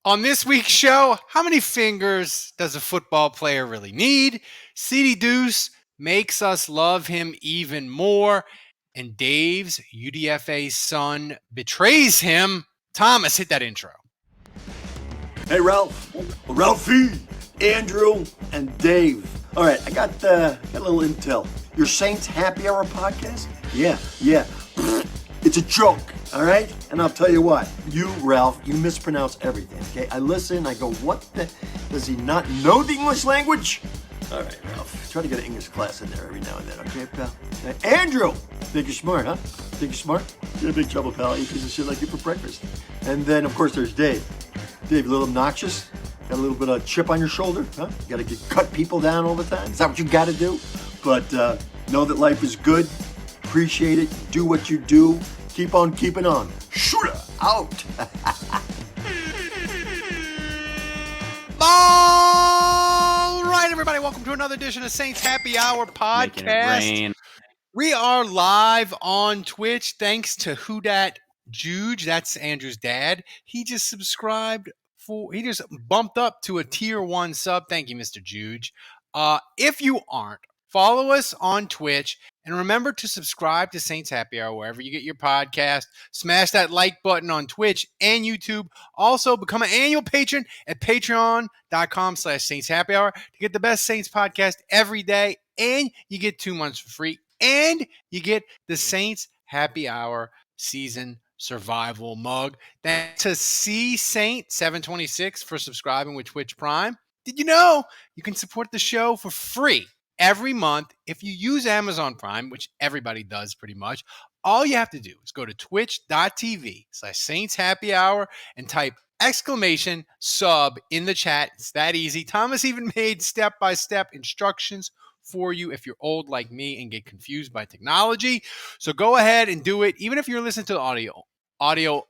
On this week's show, how many fingers does a football player really need? CD Deuce makes us love him even more. And Dave's UDFA son betrays him. Thomas, hit that intro. Hey, Ralph, Ralphie, Andrew, and Dave. All right, I got a little intel. Your Saints Happy Hour podcast? Yeah. It's a joke, all right? And I'll tell you what, you, Ralph, you mispronounce everything, okay? I listen, I go, what the, does he not know the English language? All right, Ralph, try to get an English class in there every now and then, okay, pal? Andrew, think you're smart, huh? Think you're smart? You're in big trouble, pal. I eat piece of shit like you for breakfast. And then, of course, there's Dave. Dave, a little obnoxious? Got a little bit of chip on your shoulder, huh? You gotta cut people down all the time? Is that what you gotta do? But know that life is good. Appreciate it. Do what you do. Keep on keeping on. Shooter out. All right, everybody, welcome to another edition of Saints Happy Hour podcast. Making it rain. We are live on Twitch thanks to Who Dat Juge. That's Andrew's dad. He just he just bumped up to a tier 1 sub. Thank you, Mr. Juge. If you aren't, follow us on Twitch and remember to subscribe to Saints Happy Hour wherever you get your podcast. Smash that like button on Twitch and YouTube. Also, become an annual patron at patreon.com/Saints Happy Hour to get the best Saints podcast every day. And you get 2 months for free. And you get the Saints Happy Hour season survival mug. Thanks to C Saint 726 for subscribing with Twitch Prime. Did you know you can support the show for free every month if you use Amazon Prime, which everybody does pretty much? All you have to do is go to twitch.tv/Saints Happy Hour and type !sub in the chat. It's that easy. Thomas even made step-by-step instructions for you if you're old like me and get confused by technology. So go ahead and do it. Even if you're listening to the audio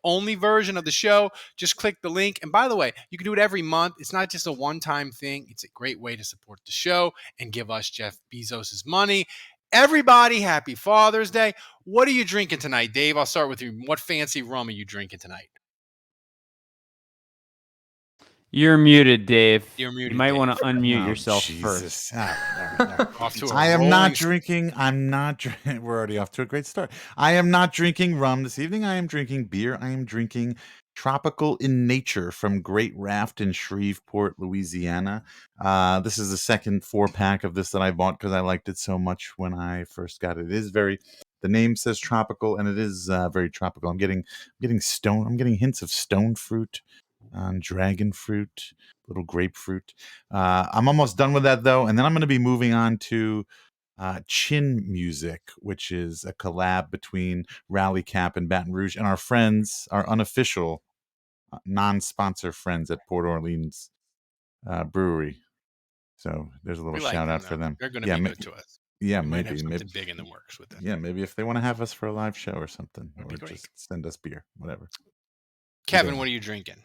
only version of the show, just click the link. And by the way, you can do it every month. It's not just a one-time thing. It's a great way to support the show and give us Jeff Bezos' money. Everybody, happy Father's Day. What are you drinking tonight, Dave? I'll start with you. What fancy rum are you drinking tonight? You're muted, Dave. You're muted, you might Dave. want to unmute yourself Jesus. first. Off to a I am not rolling drinking. We're already off to a great start. I am not drinking rum this evening. I am drinking beer. I am drinking Tropical in Nature from Great Raft in Shreveport, Louisiana. This is the second 4-pack of this that I bought because I liked it so much when I first got it. It is the name says tropical, and it is very tropical. I'm getting stone. I'm getting hints of stone fruit. Dragon fruit, little grapefruit. I'm almost done with that though, and then I'm going to be moving on to Chin Music, which is a collab between Rally Cap and Baton Rouge and our friends, our unofficial, non-sponsor friends at Port Orleans Brewery. So there's a little shout out for them. They're going to be good to us. Yeah, we maybe something big in the works with them. Yeah, maybe if they want to have us for a live show or something, That'd or just send us beer, whatever. Kevin, what are you drinking?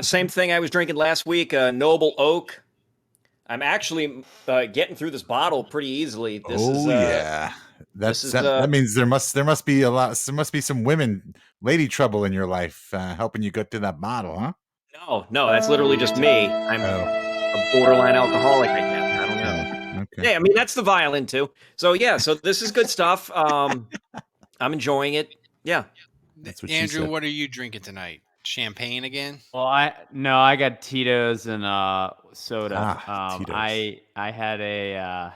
Same thing I was drinking last week, Noble Oak. I'm actually getting through this bottle pretty easily. Yeah. That means there must be some lady trouble in your life helping you get through that bottle, huh? No, that's literally just me. I'm a borderline alcoholic, I guess. I don't know. Okay. Yeah, I mean, that's the violin too. So yeah, this is good stuff. I'm enjoying it. Yeah. That's what Andrew, what are you drinking tonight? Champagne again? Well, I got Tito's and soda. Tito's. I had a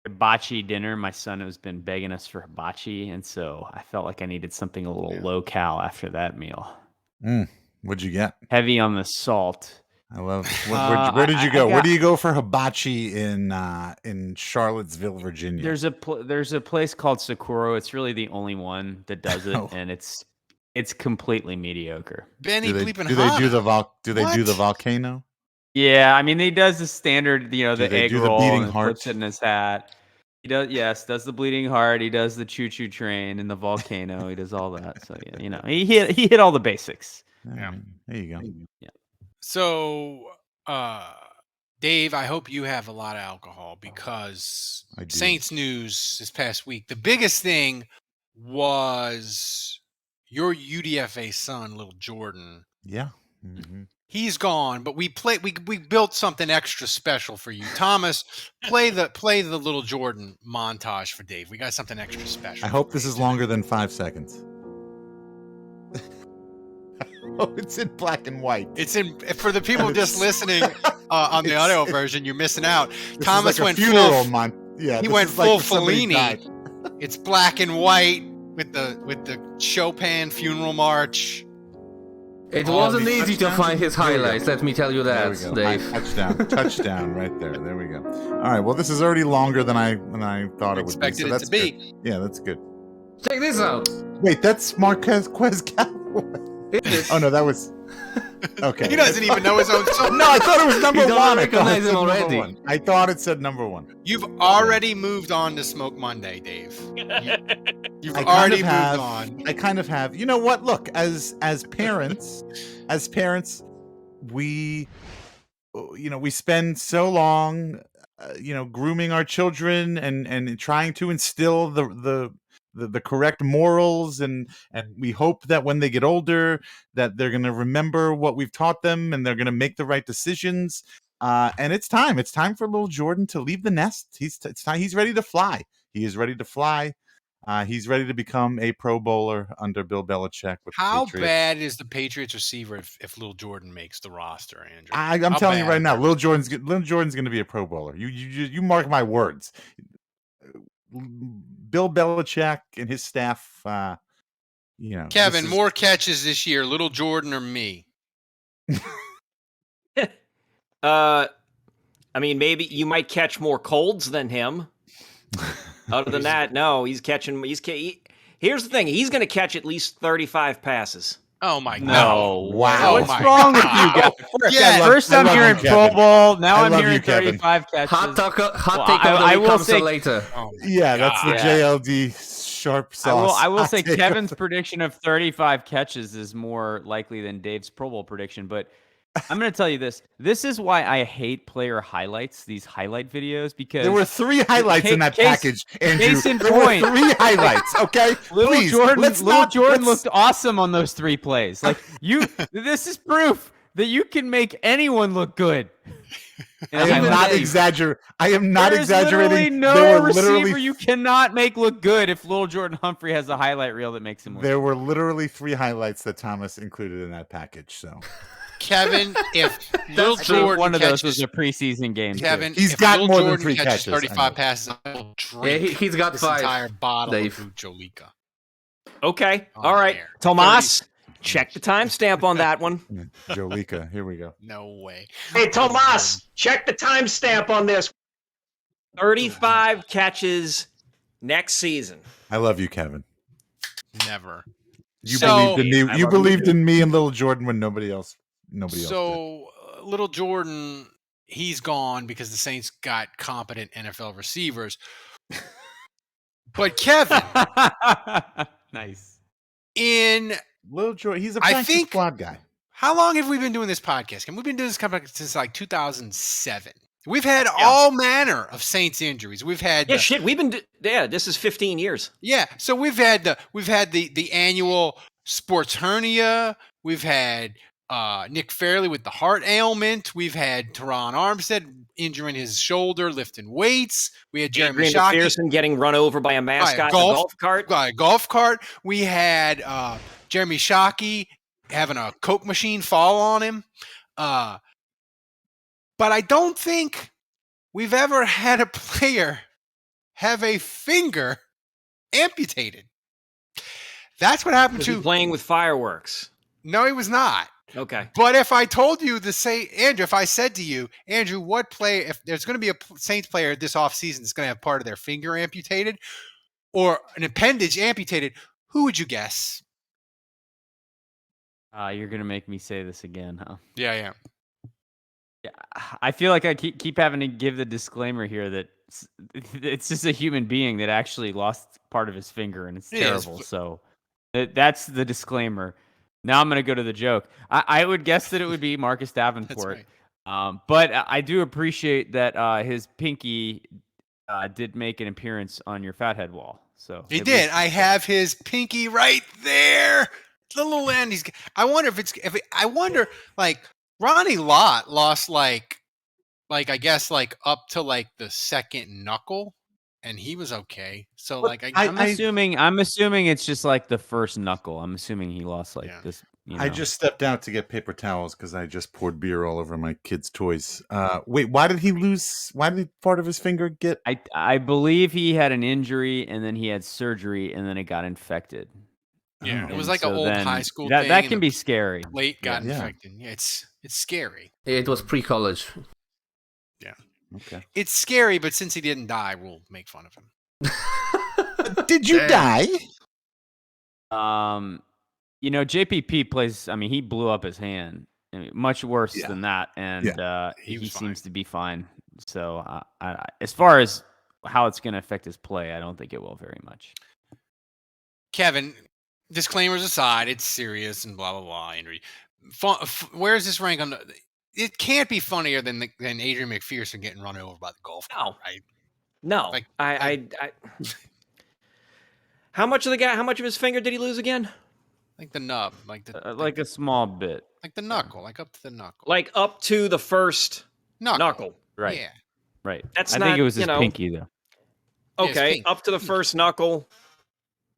hibachi dinner. My son has been begging us for hibachi, and so I felt like I needed something a little low-cal after that meal. What'd you get? Heavy on the salt. I love. Where did you go? Where do you go for hibachi in Charlottesville, Virginia? There's a place called Sakura. It's really the only one that does it, and it's completely mediocre. Benny do they bleeping do the volcano? Yeah, I mean he does the standard, the egg roll, bleeding and heart? puts it in his hat. He does the bleeding heart. He does the choo-choo train and the volcano. He does all that. So yeah, he hit all the basics. Yeah, there you go. Yeah. So, Dave, I hope you have a lot of alcohol because Saints news this past week. The biggest thing was your UDFA son, Lil'Jordan. Yeah. Mm-hmm. He's gone, but we built something extra special for you. Thomas, play the Little Jordan montage for Dave. We got something extra special. I hope this is longer than 5 seconds. Oh, it's in black and white. It's in for the people just listening on the audio version. You're missing out. This Thomas is like went a funeral full. Yeah, He this went is like full when somebody Fellini. died. It's black and white with the Chopin funeral march. It Oh, wasn't the easy to touchdown? find his There we go. highlights, let me tell you There we that, go. Dave. Touchdown right there. There we go. All right. Well, this is already longer than I thought it would be. Expected So it that's to be. good. Yeah, that's good. Check this out. Wait, that's Marquez Cowboy. It is. Oh no, that was okay. He doesn't even know his own song. No, I thought it was number You don't one. recognize him I thought it said already. number one. I thought it said number one. You've already moved on to Smoke Monday, Dave. You've I kind already of moved have. on. I kind of have. You know what? Look, as parents, we spend so long, grooming our children and trying to instill the correct morals, and we hope that when they get older that they're going to remember what we've taught them and they're going to make the right decisions. And it's time for little Jordan to leave the nest. He's ready to fly. He is ready to fly. He's ready to become a Pro Bowler under Bill Belichick with How the Patriots. bad is the Patriots receiver if Little Jordan makes the roster, Andrew? I'm How telling you bad? right now, Little Jordan's going to be a Pro Bowler. You mark my words. Bill Belichick and his staff. Kevin, this is- more catches this year, Little Jordan or me? I mean, maybe you might catch more colds than him. Other than that, no, he's catching. Here's the thing: he's going to catch at least 35 passes. Oh my God! No. Wow. What's my wrong with you God. guys? Yeah, First I I'm love hearing you, Pro Kevin. Bowl. Now I I'm love hearing you, Kevin. 35 catches. Hot take Well, of the I week will comes say- later. Oh my Yeah, that's the God. JLD sharp sauce. I will hot say take. Kevin's prediction of 35 catches is more likely than Dave's Pro Bowl prediction, but I'm going to tell you this. This is why I hate player highlights, these highlight videos, because There were 3 highlights in that package, Andrew. case in There point. were 3 highlights. Okay, Please, Little Jordan let's- looked awesome on those 3 plays. Like this is proof that you can make anyone look good. I am Even not Dave. exaggerating. I am not There is exaggerating. literally There no were receiver literally you cannot make look good if Little Jordan Humphrey has a highlight reel that makes him look there were literally 3 highlights that Thomas included in that package. So Kevin, if Little I think Jordan one of those catches, was a preseason game. Kevin, He's if got Little more than Jordan 3 catches catches, I 35 know. passes, I will Yeah, drink he's got this 5. entire bottle Dave. of Jolika. Okay, Oh, all right, there. Tomas, check the timestamp on that one. Jolika, here we go. No way. Hey, Tomas, check the timestamp on this. 35 catches next season. I love you, Kevin. Never. You So- believed in me. I You love you believed too. in me and little Jordan when nobody else did. So Little Jordan, he's gone because the Saints got competent NFL receivers. But Kevin, Nice. in Little Jordan, he's a I practice think- squad guy. how long have we been doing this podcast? We've been doing this podcast since like 2007. We've had all manner of Saints injuries. We've had Yeah, shit, we've been. This is 15 years. Yeah, so we've had the annual sports hernia. We've had Nick Fairley with the heart ailment. We've had Teron Armstead injuring his shoulder, lifting weights. We had Jeremy Adrian Shockey McPherson getting run over by a mascot in a golf- golf cart. by a golf cart. We had Jeremy Shockey having a Coke machine fall on him. But I don't think we've ever had a player have a finger amputated. That's what happened Was he to. playing with fireworks? No, he was not. Okay. But if I told you to say, Andrew, if I said to you, Andrew, what player, if there's going to be a Saints player this offseason that's going to have part of their finger amputated or an appendage amputated, who would you guess? You're gonna make me say this again, huh? Yeah. Yeah, I feel like I keep having to give the disclaimer here that it's just a human being that actually lost part of his finger, and it's It is. terrible. So that's the disclaimer. Now I'm gonna go to the joke. I would guess that it would be Marcus Davenport, right. but I do appreciate that his pinky did make an appearance on your fathead wall. So He at did. least- I have his pinky right there. The little end. I wonder if I wonder, like, Ronnie Lott lost like I guess like up to like the second knuckle, and he was okay. So But like I'm assuming it's just like the first knuckle. I'm assuming he lost like Yeah. this. I just stepped out to get paper towels because I just poured beer all over my kids' toys. Wait, why did he lose? Why did part of his finger get? I believe he had an injury and then he had surgery and then it got infected. yeah, Oh. it was And like an so old then high school that thing. that and can the be scary. plate got Yeah. infected. Yeah, it's scary. It was pre-college. Okay. It's scary, but since he didn't die, we'll make fun of him. Did you die? JPP plays. I mean, he blew up his hand. I mean, much worse than that, and He he was fine. seems to be fine. So, as far as how it's going to affect his play, I don't think it will very much. Kevin, disclaimers aside, it's serious and blah blah blah. Injury. Where's this rank on the? It can't be funnier than Adrian McPherson getting run over by the golf cart, right? No. Like- I How much of his finger did he lose again? Like the nub, like Like a small bit, like the knuckle, like up to the knuckle. Like up to the first knuckle. right? Yeah. Right. That's I not, think it was his you know- pinky though. Yeah, it's Okay, pink. up to the first knuckle.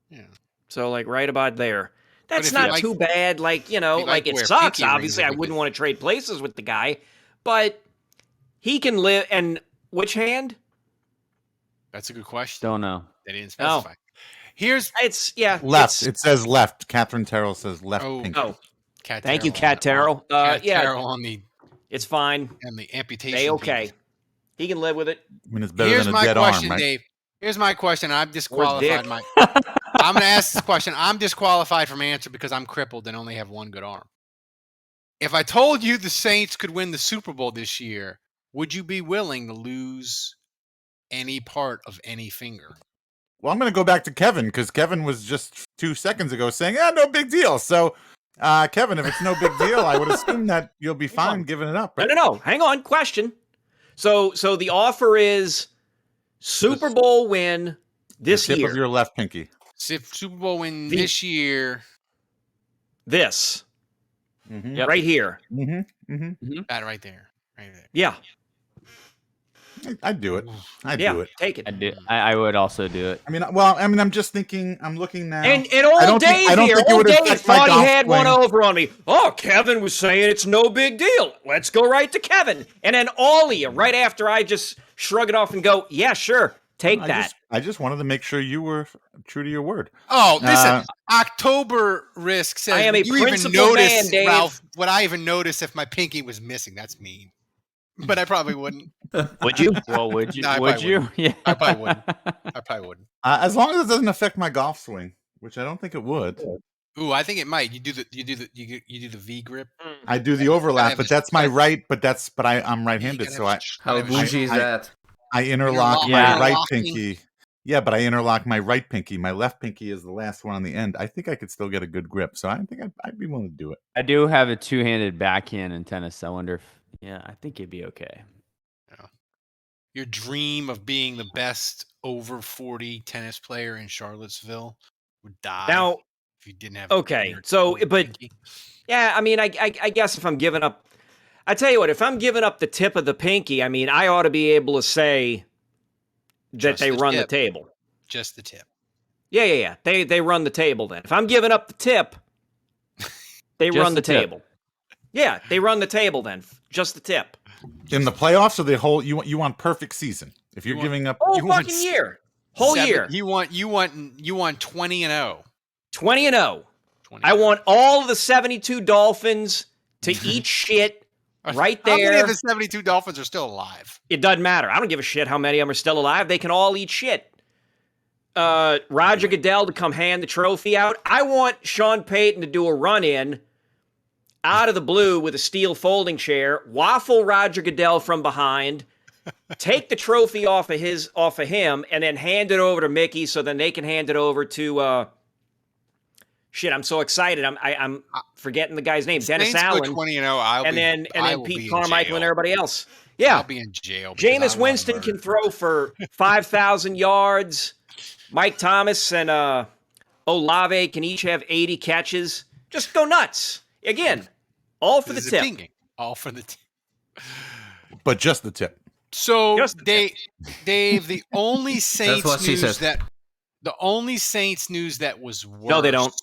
Yeah. So like right about there. That's if you not like- too bad. Like, if you like it wear sucks. pinky rings, Obviously, I it'd be wouldn't good. want to trade places with the guy, but he can live. And which hand? That's a good question. Don't know. They didn't Oh. specify. Here's It's Left. it's- It says left. Catherine Terrell says left. Oh. pinky. Oh, Cat thank you, Terrell Cat Terrell. Cat Yeah, Terrell on the it's fine. amputation. They okay. piece. He can live with it. I mean, it's better Here's than a my dead question, arm, right? Dave. Here's my question. I've Dick. disqualified my. I'm going to ask this question. I'm disqualified from answer because I'm crippled and only have one good arm. If I told you the Saints could win the Super Bowl this year, would you be willing to lose any part of any finger? Well, I'm going to go back to Kevin because Kevin was just 2 seconds ago saying, no big deal. So, Kevin, if it's no big deal, I would assume that you'll be fine giving it up. Right? No. Hang on. Question. So the offer is Super Bowl win this the tip year. of your left pinky. If Super Bowl win this year, This Mm-hmm. Yep. right here. Mm-hmm. Mm-hmm. that right there. Right there. Yeah. I'd do it. I'd Yeah. do it. Take it. I would also do it. I mean, I'm just thinking. I'm looking now. And I old don't Dave think- I don't here, think it old would Dave affect my thought he golf had one swing. over on me. Oh, Kevin was saying it's no big deal. Let's go right to Kevin. And then all of you, right after I just shrug it off and go, yeah, sure, take that. I just wanted to make sure you were true to your word. Oh, listen. October Risk says, I am a "You even principled notice, man, Dave." Ralph, would I even notice if my pinky was missing? That's mean. But I probably wouldn't. Would you? Well, would you? No, I would probably you? Yeah. I probably wouldn't. I probably wouldn't. As long as it doesn't affect my golf swing, which I don't think it would. Ooh, I think it might. You do the V grip. I do the overlap, have but a- that's my right. But I'm right-handed, so How bougie is that? I interlock Interlock- my right interlocking. pinky. Yeah, but I interlock my right pinky. My left pinky is the last one on the end. I think I could still get a good grip, so I think I'd be willing to do it. I do have a two-handed backhand in tennis. I wonder if, I think it'd be okay. Your dream of being the best over 40 tennis player in Charlottesville would die Now, if you didn't have. okay, your so, over but- pinky. Yeah, I mean, I guess if I'm giving up, I tell you what, if I'm giving up the tip of the pinky, I mean, I ought to be able to say that Just they the run tip. the table. Just the tip. Yeah. They run the table then. If I'm giving up the tip, they Just run the the tip. table. Yeah, they run the table then. Just the tip. In the playoffs or the whole, you want perfect season. If you're You want- giving up, Whole You want fucking year. Whole year. You want 20-0. 20-0. 20. I want all the 72 Dolphins to eat shit right How many there. of the 72 Dolphins are still alive? It doesn't matter. I don't give a shit how many of them are still alive. They can all eat shit. Roger Goodell to come hand the trophy out. I want Sean Payton to do a run-in out of the blue with a steel folding chair, waffle Roger Goodell from behind, take the trophy off of him, and then hand it over to Mickey so then they can hand it over to shit, I'm so excited. I'm forgetting the guy's name. Dennis Saints go Allen. 20-0. And then will be Pete in Carmichael and jail. everybody else. Yeah. I'll be in jail. because I Jameis want Winston murder. can throw for 5,000 yards. Mike Thomas and Olave can each have 80 catches. Just go nuts. Again, all for the This is a tip. pinky. All for the but just the tip. So Just the tip. Dave, the only Saints what she news said. that was worse. No, they don't.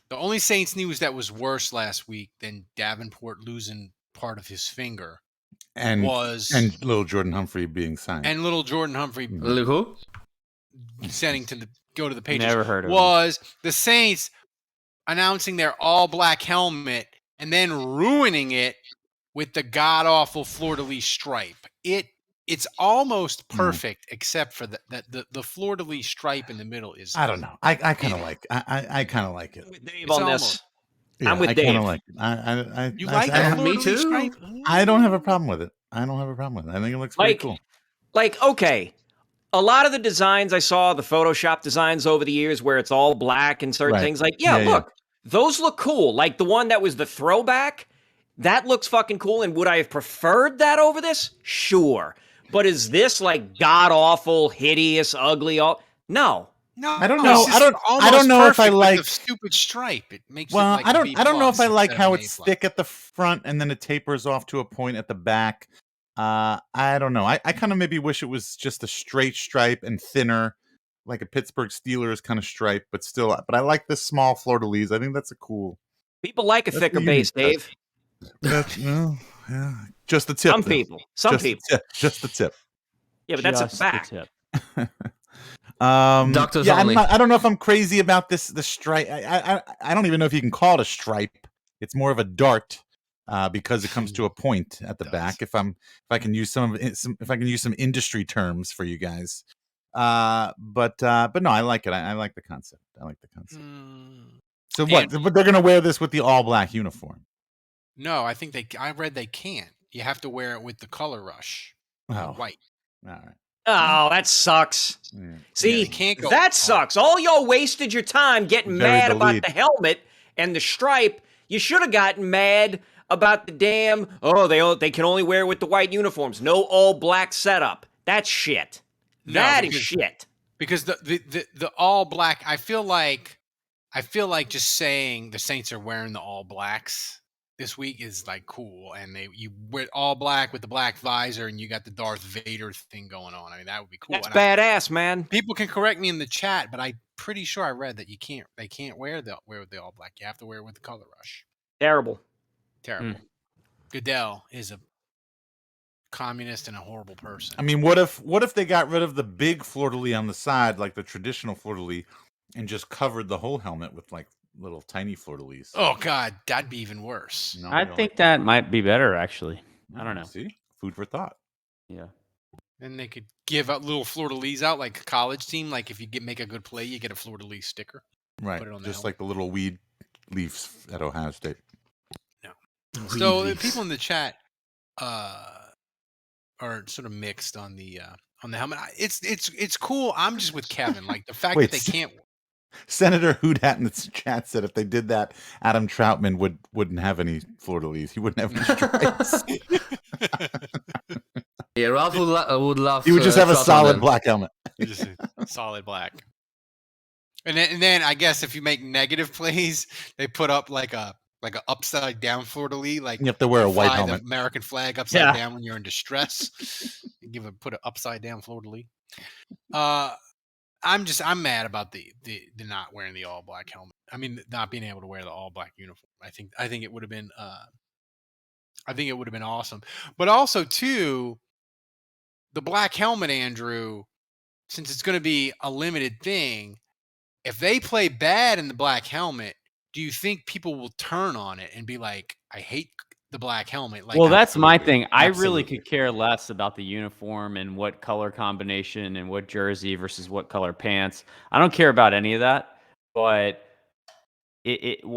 The only Saints news that was worse last week than Davenport losing part of his finger And was Lil'Jordan Humphrey being signed. and little Jordan Humphrey Who? sending to go to the Patriots. Never heard of him. was the Saints announcing their all black helmet and then ruining it with the god awful fleur de lis stripe. It's almost perfect except for the fleur de lis stripe in the middle is. I don't know. I kind of like. I kind of like it. I'm with Dave It's on this. almost- Yeah, I'm with I kind Dave. of like it. I You like I, the fleur me de lis too. stripe? I don't have a problem with it. I don't have a problem with it. I think it looks pretty Like- cool. Like, okay, a lot of the designs I saw, the Photoshop designs over the years where it's all black and certain Right. things, like, Yeah, look, those look cool. Like the one that was the throwback, that looks fucking cool. And would I have preferred that over this? Sure. But is this like god awful, hideous, ugly? No. No, I don't it's know. just I don't almost know if I perfect with like- the stupid stripe. It makes Well, it like I don't. a B I don't know if I plus like instead of how an it's A+. thick at the front and then it tapers off to a point at the back. I don't know. I kind of maybe wish it was just a straight stripe and thinner, like a Pittsburgh Steelers kind of stripe, but still. But I like this small fleur de lis. I think that's a cool. People like a That's thicker the base, unique Dave. That's, well, yeah, just the tip. Some though. people. Some Just the people. tip, just the tip. Yeah, but that's Just a the fact. tip. Doctors yeah, only. I don't know if I'm crazy about this. The stripe. I don't even know if you can call it a stripe. It's more of a dart because it comes to a point at the It back. If I can use if I can use some industry terms for you guys. But no, I like it. I like the concept. I like the concept. Mm, So what? And- But they're gonna wear this with the all black uniform. no, I think I read they can't. You have to wear it with the color rush, Oh, white. all right. Oh, that sucks. Yeah. See, you can't go that all- sucks. All y'all wasted your time getting Buried mad the about lead. the helmet and the stripe. You should have gotten mad about the damn, they can only wear it with the white uniforms. No all black setup. That's shit. No, That is because- shit. Because the all black, I feel like just saying the Saints are wearing the all blacks this week is like cool, and you wear all black with the black visor, and you got the Darth Vader thing going on. I mean, that would be cool. That's And badass, man. people can correct me in the chat, but I'm pretty sure I read that they can't wear the all black. You have to wear it with the color rush. Terrible. Terrible. Goodell is a communist and a horrible person. I mean, what if they got rid of the big fleur de lis on the side, like the traditional fleur de lis, and just covered the whole helmet with like little tiny fleur de lis? Oh God, that'd be even worse. No, I you don't think like that might be better, actually. I don't know. See, food for thought. Yeah. And they could give out little fleur de lis out like a college team. Like if you make a good play, you get a fleur de lis sticker. Right, Put it on the just helmet. like the little weed leaves at Ohio State. So the people in the chat are sort of mixed on the helmet. It's cool. I'm just with Kevin. Like the fact Wait, that they can't. Senator Hoodat in the chat said if they did that, Adam Troutman wouldn't have any fleur de lis. He wouldn't have any stripes. Yeah, Ralph would love. He would just have a Troutman solid then. black helmet. Just a solid black. And then I guess if you make negative plays, they put up like a upside down fleur de lis, like You have to wear a white fly helmet. the American flag upside Yeah. down when you're in distress. Put an upside down fleur de lis. I'm mad about the not wearing the all black helmet. I mean, not being able to wear the all black uniform. I think it would have been awesome. But also too, the black helmet, Andrew, since it's going to be a limited thing, if they play bad in the black helmet, do you think people will turn on it and be like, I hate the black helmet? Like, Well, that's my absolutely. thing. I really Absolutely. could care less about the uniform and what color combination and what jersey versus what color pants. I don't care about any of that, but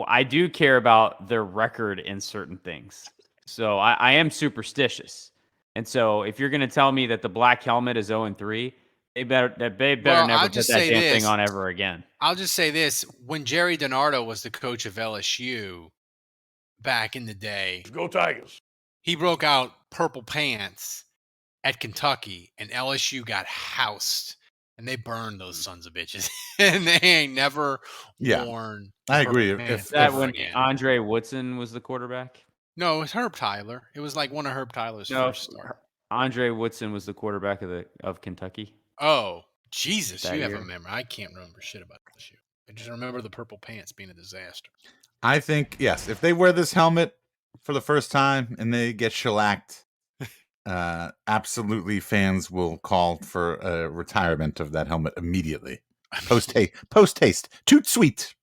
I do care about their record in certain things. So I am superstitious. And so if you're going to tell me that the black helmet is 0-3, they better Well, never I'll put just that say damn this. thing on ever again. I'll just say this: when Jerry DiNardo was the coach of LSU back in the day, Go Tigers. he broke out purple pants at Kentucky, and LSU got housed, and they burned those sons of bitches, and they ain't never Yeah, worn. I purple agree. pants If That ever when again. Andre Woodson was the quarterback? No, it was Herb Tyler. It was like one of Herb Tyler's first starts. Andre Woodson was the quarterback of Kentucky. Oh, Jesus, That you have a year. memory. I can't remember shit about this year. I just remember the purple pants being a disaster. I think, yes, if they wear this helmet for the first time and they get shellacked, absolutely fans will call for a retirement of that helmet immediately. Post haste. Toot sweet.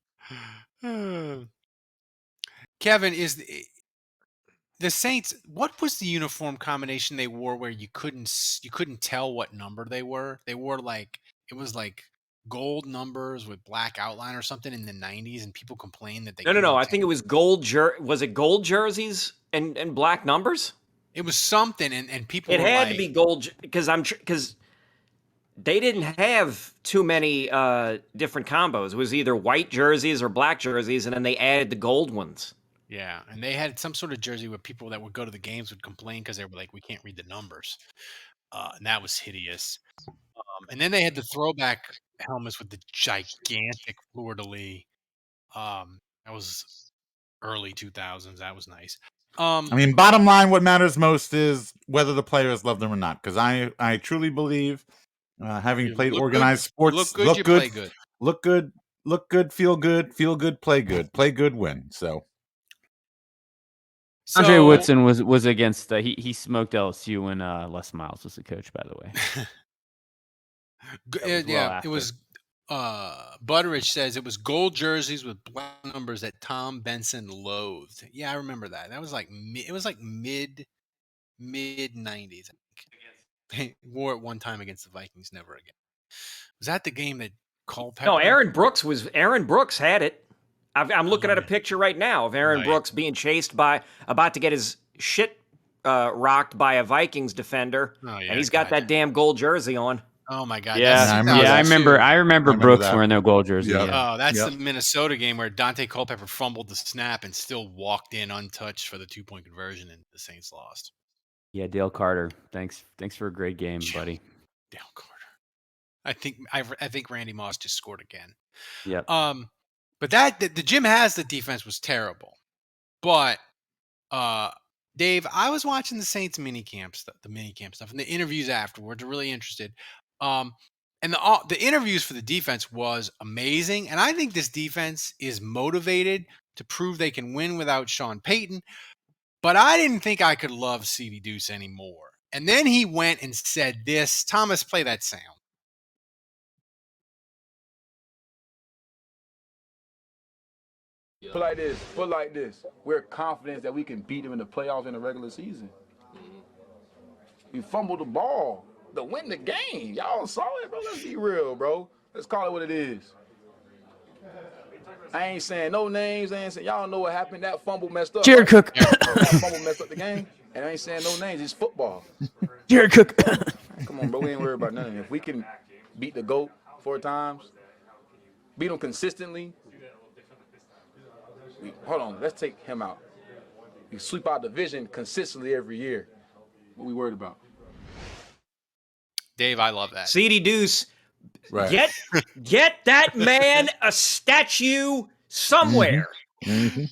Kevin, is the Saints, what was the uniform combination they wore where you couldn't tell what number they were? They wore it was like gold numbers with black outline or something in the 90s, and people complained that they No. couldn't I think it tell. was gold. Was it gold jerseys and black numbers? It was something, and people It were had like, to be gold because they didn't have too many different combos. It was either white jerseys or black jerseys, and then they added the gold ones. yeah, and they had some sort of jersey where people that would go to the games would complain because they were like, we can't read the numbers, and that was hideous. And then they had the throwback helmets with the gigantic fleur-de-lis. That was early 2000s. That was nice. I mean, bottom line, what matters most is whether the players love them or not. Because I truly believe, having You played look organized good, sports, look good, you play good. look good, feel good, play good, win. So Andre Woodson was against. He smoked LSU when Les Miles was the coach. By the way, it was. Butteridge says it was gold jerseys with black numbers that Tom Benson loathed. Yeah, I remember that. That was like mid 90s. I think they wore it one time against the Vikings, never again. Was that the game that Culpepper? No, Aaron Brooks had it. I'm looking at a picture right now of Aaron Brooks being chased about to get his shit rocked by a Vikings defender, and he's got that damn gold jersey on. Oh my God! Yeah, I remember Brooks wearing their gold jersey. Yep. Yeah. Oh, that's the Minnesota game where Dante Culpepper fumbled the snap and still walked in untouched for the 2-point conversion, and the Saints lost. Yeah, Dale Carter. Thanks for a great game, buddy. Dale Carter. I think Randy Moss just scored again. Yep. But the Jim Haslett defense was terrible. But Dave, I was watching the Saints minicamp stuff, and the interviews afterwards are really interested. And the interviews for the defense was amazing. And I think this defense is motivated to prove they can win without Sean Payton. But I didn't think I could love CD Deuce anymore. And then he went and said this. Thomas, play that sound. Put like this. We're confident that we can beat them in the playoffs in the regular season. We fumbled the ball to win the game. Y'all saw it, bro. Let's be real, bro. Let's call it what it is. I ain't saying no names. Y'all know what happened. That fumble messed up. Jared Cook. That fumble messed up the game. And I ain't saying no names. It's football. Jared Cook. Come on, bro. We ain't worried about nothing. If we can beat the GOAT 4 times, beat them consistently. Hold on, let's take him out. We sweep our division consistently every year. What we worried about? Dave, I love that. CD Deuce, right. get that man a statue somewhere. Mm-hmm.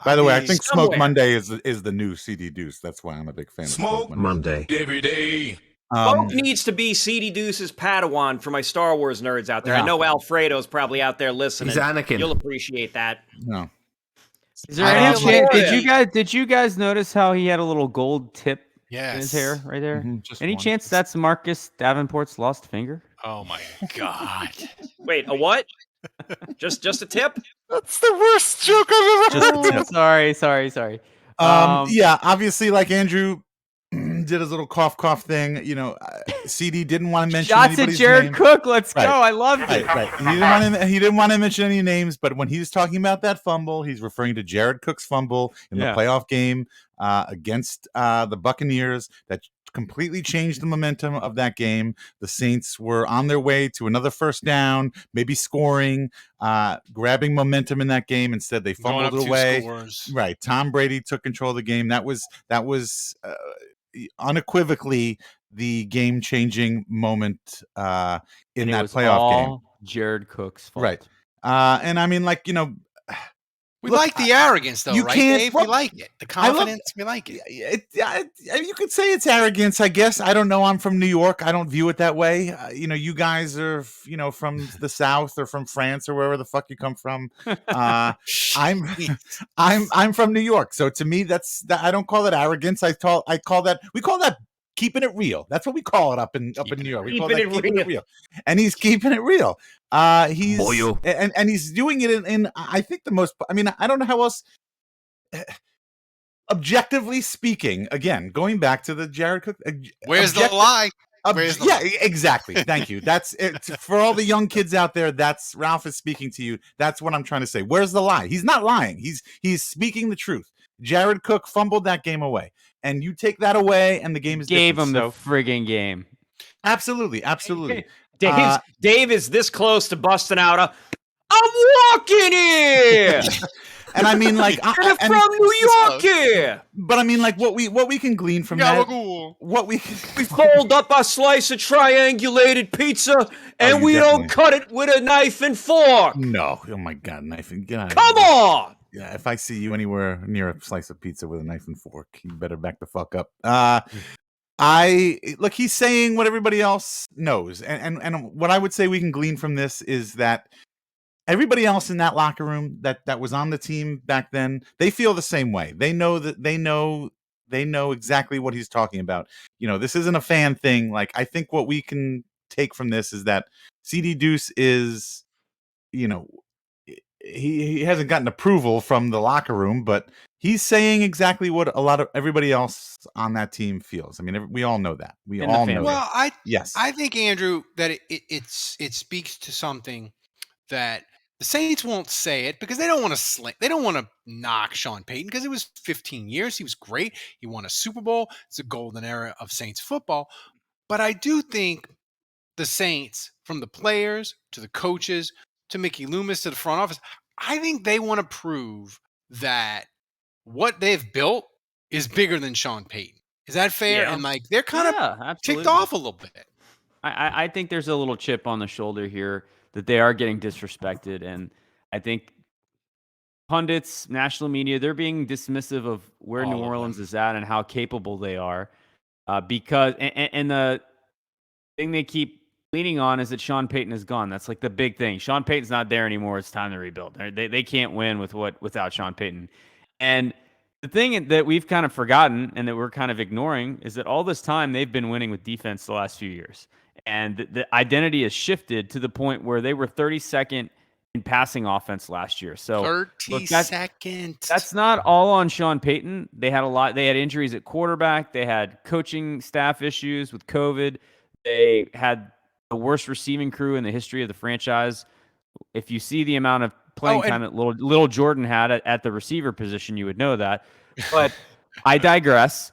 By the way, I think somewhere. Smoke Monday is the new CD Deuce. That's why I'm a big fan of Smoke Monday. Every day. Smoke needs to be CD Deuce's Padawan for my Star Wars nerds out there. Yeah. I know Alfredo's probably out there listening. He's Anakin. You'll appreciate that. No. Is there any chance? Did you guys notice how he had a little gold tip in his hair right there? Mm-hmm, Any chance that's Marcus Davenport's lost finger? Oh my God! Wait, a what? just a tip? That's the worst joke I've ever heard. Sorry. Yeah, obviously, like Andrew did his little cough thing. You know, CD didn't want to mention shots at anybody's Jared name. Cook. Let's go. I love it. Right. He didn't want to mention any names, but when he was talking about that fumble, he's referring to Jared Cook's fumble in the playoff game against the Buccaneers that completely changed the momentum of that game. The Saints were on their way to another first down, maybe scoring, grabbing momentum in that game. Instead, they fumbled it away. Right. Tom Brady took control of the game. That was unequivocally the game-changing moment in that playoff game. Jared Cook's fault. Right. And I mean, like, you know, We Look, like the arrogance, though, you right, can't- Dave? well, we like it. The I love- confidence, we like it. You could say it's arrogance, I guess. I don't know. I'm from New York. I don't view it that way. You guys are, from the South or from France or wherever the fuck you come from. I'm from New York. So to me, I don't call it arrogance. We call that keeping it real. That's what we call it up in New York. We call that keeping it real. And he's keeping it real. He's Boyo. and he's doing it in I think the most. I mean, I don't know how else. Objectively speaking, again, going back to the Jared Cook. Where's the lie? Yeah, exactly. Thank you. That's it. For all the young kids out there, that's Ralph is speaking to you. That's what I'm trying to say. Where's the lie? He's not lying. He's speaking the truth. Jared Cook fumbled that game away, and you take that away, and the game is Gave him different. the friggin' game. Absolutely. Dave is this close to busting out a I'm walking here. And I mean, like, You're from New York here. But I mean, like, what we can glean from that, We fold up a slice of triangulated pizza and you we definitely- don't cut it with a knife and fork. No, oh my God, knife and get out of Come here. on. Yeah, if I see you anywhere near a slice of pizza with a knife and fork, you better back the fuck up. Look, he's saying what everybody else knows, and what I would say we can glean from this is that everybody else in that locker room that was on the team back then, they feel the same way. They know exactly what he's talking about. This isn't a fan thing. Like, I think what we can take from this is that CD Deuce is, he hasn't gotten approval from the locker room, but he's saying exactly what a lot of everybody else on that team feels. I mean, we all know that. We In the all fan know base. that. Well, Yes. I think, Andrew, that it speaks to something that the Saints won't say it because they don't want to they don't want to knock Sean Payton because it was 15 years. He was great. He won a Super Bowl. It's a golden era of Saints football. But I do think the Saints, from the players to the coaches to Mickey Loomis to the front office, I think they want to prove that what they've built is bigger than Sean Payton. Is that fair? Yeah. And like they're kind of absolutely. ticked off a little bit. I think there's a little chip on the shoulder here that they are getting disrespected. And I think pundits, national media, they're being dismissive of where All New of Orleans them. is at and how capable they are. Because the thing they keep leaning on is that Sean Payton is gone. That's like the big thing. Sean Payton's not there anymore. It's time to rebuild. They can't win without Sean Payton. And the thing that we've kind of forgotten and that we're kind of ignoring is that all this time they've been winning with defense the last few years. And the identity has shifted to the point where they were 32nd in passing offense last year. So 32nd. That's not all on Sean Payton. They had injuries at quarterback. They had coaching staff issues with COVID. They had the worst receiving crew in the history of the franchise. If you see the amount of playing time that Lil'Jordan had at the receiver position, you would know that. But I digress.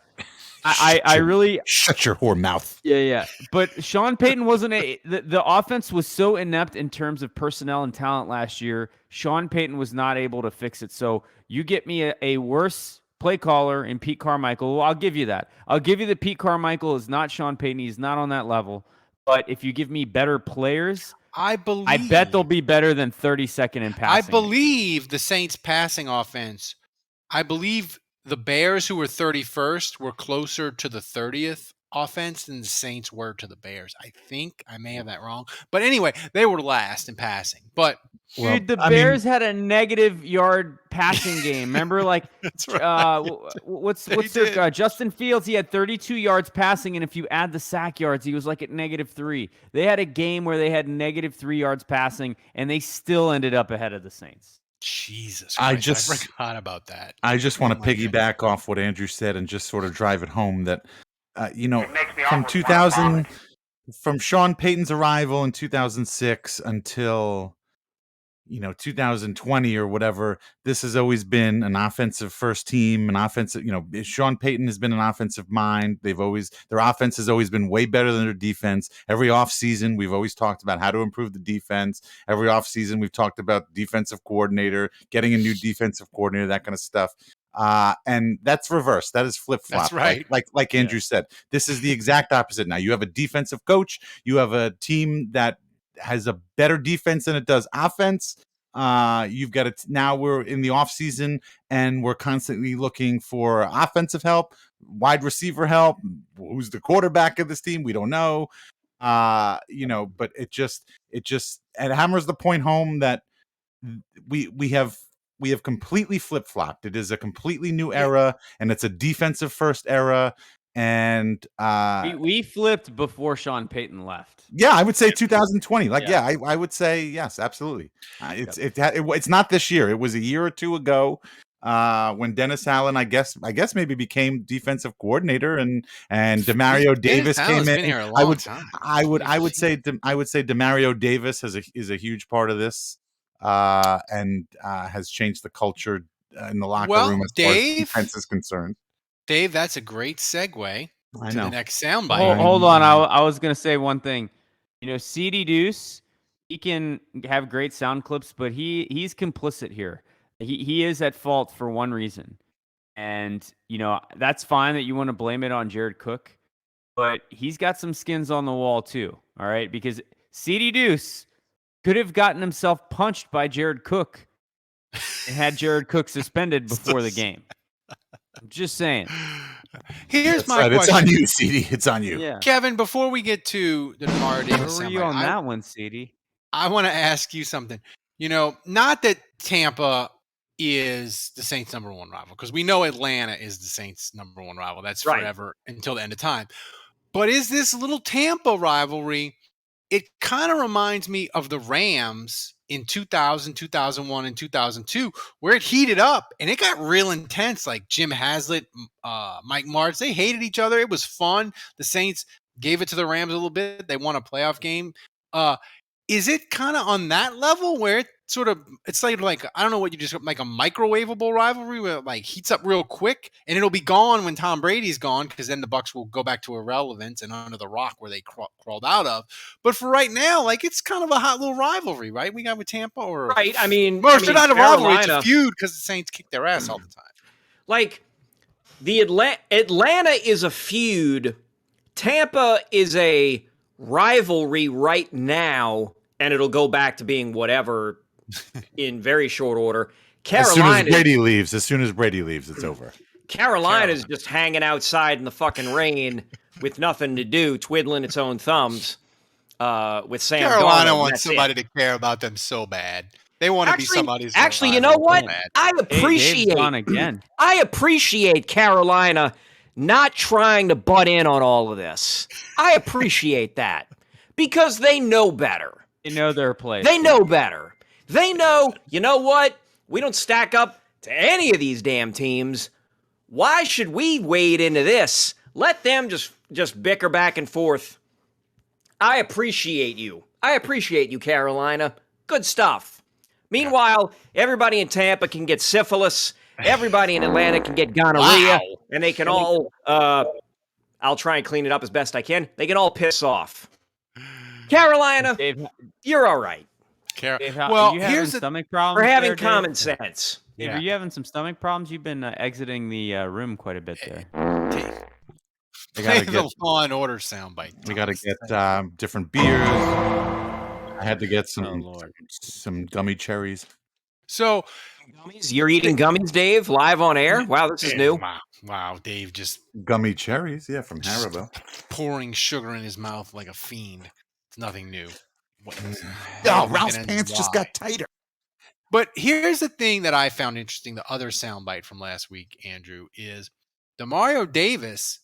I really shut your whore mouth. Yeah. But Sean Payton wasn't the offense was so inept in terms of personnel and talent last year. Sean Payton was not able to fix it. So you get me a worse play caller in Pete Carmichael. Well, I'll give you that. I'll give you that Pete Carmichael is not Sean Payton. He's not on that level. But if you give me better players, I bet they'll be better than 32nd in passing. I believe the Saints passing offense. I believe the Bears, who were 31st, were closer to the 30th offense than the Saints were to the Bears. I think I may have that wrong. But anyway, they were last in passing. But dude, the Bears had a negative yard passing game. Remember, like, that's right. what's their Justin Fields? He had 32 yards passing, and if you add the sack yards, he was like at -3. They had a game where they had -3 yards passing, and they still ended up ahead of the Saints. Jesus Christ, I forgot about that. I just want to piggyback off what Andrew said and just sort of drive it home that, from Sean Payton's arrival in 2006 until 2020 or whatever, this has always been an offensive first team, an offensive, Sean Payton has been an offensive mind. Their offense has always been way better than their defense. Every offseason, we've always talked about how to improve the defense. Every offseason, we've talked about defensive coordinator, getting a new defensive coordinator, that kind of stuff. And that's reversed. That is flip-flop. That's right. Like Andrew said, this is the exact opposite. Now you have a defensive coach. You have a team that has a better defense than it does offense. You've got it now. We're in the off season, and we're constantly looking for offensive help, wide receiver help. Who's the quarterback of this team? We don't know. But it just it hammers the point home that we have completely flip-flopped. It is a completely new era, and it's a defensive first era. And we flipped before Sean Payton left. yeah, I would say 2020. I would say yes, absolutely. It's not this year. It was a year or two ago when Dennis Allen, I guess maybe became defensive coordinator, and Demario Davis came in. Been here a long time. I would say Demario Davis is a huge part of this, and has changed the culture in the locker room as far as defense is concerned. Dave, that's a great segue to the next soundbite. Hold on, I was gonna say one thing. CD Deuce, he can have great sound clips, but he's complicit here. He is at fault for one reason, and that's fine that you want to blame it on Jared Cook, but he's got some skins on the wall too. All right, because CD Deuce could have gotten himself punched by Jared Cook and had Jared Cook suspended before the game. I'm just saying. Here's my question. It's on you, CD. It's on you. Yeah. Kevin, before we get to the Demario Davis, where were you on that one, CD? I want to ask you something. Not that Tampa is the Saints' number one rival, because we know Atlanta is the Saints' number one rival. That's forever until the end of time. But is this little Tampa rivalry? It kind of reminds me of the Rams in 2000, 2001, and 2002, where it heated up and it got real intense. Like Jim Haslett, Mike Martz, they hated each other. It was fun. The Saints gave it to the Rams a little bit. They won a playoff game. Is it kind of on that level where it's like I don't know what you just like a microwavable rivalry where it like heats up real quick and it'll be gone when Tom Brady's gone, because then the Bucs will go back to irrelevance and under the rock where they crawled out of. But for right now, like it's kind of a hot little rivalry, right? We got with Tampa, or right? I mean, not a rivalry; it's a feud because the Saints kick their ass all the time. Like the Atlanta is a feud. Tampa is a rivalry right now, and it'll go back to being whatever in very short order. As soon as Brady leaves, it's over. Carolina's just hanging outside in the fucking rain with nothing to do, twiddling its own thumbs with Sam Carolina Darnold. wants somebody to care about them so bad. They want to be somebody's. Actually, you know what? I appreciate Carolina not trying to butt in on all of this. I appreciate that because they know better. They know their place. They know better. They know, you know what? We don't stack up to any of these damn teams. Why should we wade into this? Let them just bicker back and forth. I appreciate you. Carolina. Good stuff. Meanwhile, everybody in Tampa can get syphilis. Everybody in Atlanta can get gonorrhea. And they can all, I'll try and clean it up as best I can. They can all piss off. Carolina, Dave, you're all right. Dave, well, here's stomach problems. We're having common sense. Dave, are you having some stomach problems? You've been exiting the room quite a bit there. Play the Law and Order soundbite. We got to get different beers. I had to get some gummy cherries. So, gummies? You're eating gummies, Dave, live on air? Wow, this is new. Wow, Dave just gummy cherries, from Haribo. Pouring sugar in his mouth like a fiend. It's nothing new. Ralph's pants just got tighter. But here's the thing that I found interesting. The other soundbite from last week, Andrew, is Demario Davis.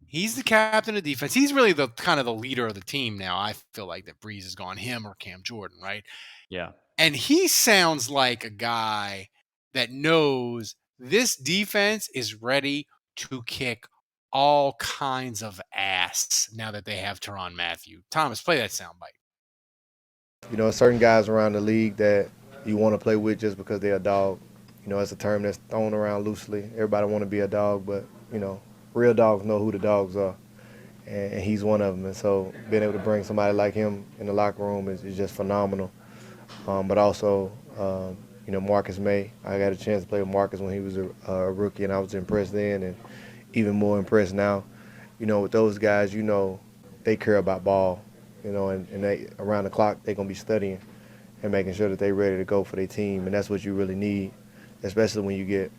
He's the captain of defense. He's really the kind of the leader of the team now. I feel like that Breeze has gone him or Cam Jordan, right? Yeah. And he sounds like a guy that knows this defense is ready to kick all kinds of ass now that they have Tyrann Mathieu. Thomas, play that soundbite. Certain guys around the league that you want to play with just because they're a dog. It's a term that's thrown around loosely. Everybody want to be a dog, but, real dogs know who the dogs are. And he's one of them. And so being able to bring somebody like him in the locker room is just phenomenal. But also, Marcus May. I got a chance to play with Marcus when he was a rookie, and I was impressed then and even more impressed now. With those guys, they care about ball, and they around the clock they're going to be studying. and making sure that they're ready to go for their team. And that's what you really need, especially when you get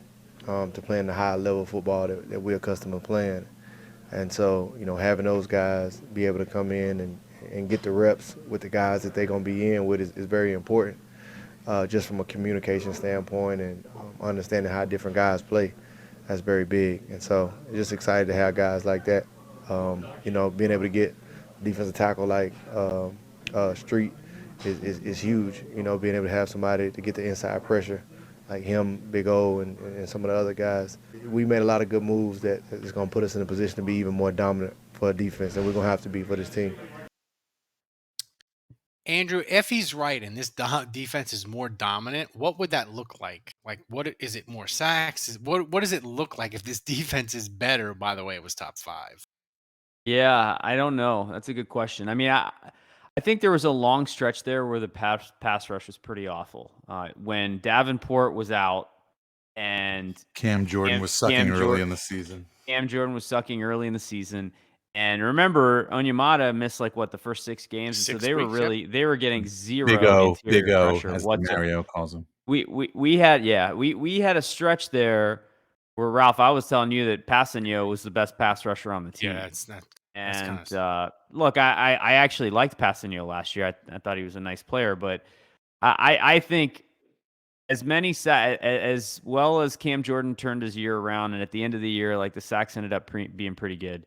to playing the high level football that we're accustomed to playing. And so, having those guys be able to come in and get the reps with the guys that they're going to be in with is very important, just from a communication standpoint and understanding how different guys play. That's very big. And so just excited to have guys like that. Being able to get defensive tackle like Street is huge. Being able to have somebody to get the inside pressure like him, Big O, and some of the other guys. We made a lot of good moves that is going to put us in a position to be even more dominant for a defense, and we're going to have to be for this team. Andrew, if he's right and this defense is more dominant, what would that look like? Like, what is it? More sacks? What does it look like if this defense is better? By the way, it was top 5. Yeah, I don't know. That's a good question. I mean, I think there was a long stretch there where the pass rush was pretty awful. When Davenport was out and Cam Jordan was sucking early in the season. Cam Jordan was sucking early in the season. And remember, Onyemata missed the first 6 games, and so they were getting zero Big O, pressure. as Mario calls him. We had a stretch there where, Ralph, I was telling you that Passanio was the best pass rusher on the team. Yeah, it's not. And look, I actually liked Passanio last year. I thought he was a nice player, but I think as well as Cam Jordan turned his year around, and at the end of the year, the sacks ended up being pretty good.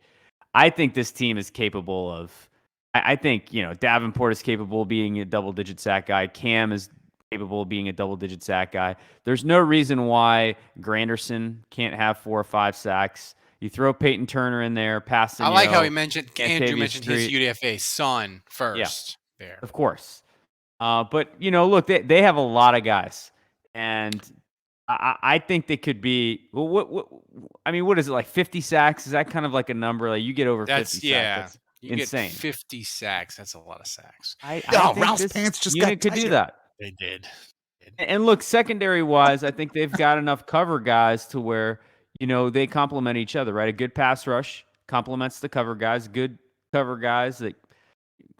I think this team is capable of. I think Davenport is capable of being a double-digit sack guy. Cam is capable of being a double-digit sack guy. There's no reason why Granderson can't have 4 or 5 sacks. You throw Payton Turner in there, passing. I like how Andrew mentioned his UDFA son first. Yeah, there, of course. But look, they have a lot of guys, and I think they could be. Well, what is it, 50 sacks? Is that kind of like a number? Like you get over 50 sacks? That's you insane. Get 50 sacks. That's a lot of sacks. Ralph's pants just got could do that. They did. And look, secondary wise, I think they've got enough cover guys to where they complement each other, right? A good pass rush complements the cover guys. Good cover guys that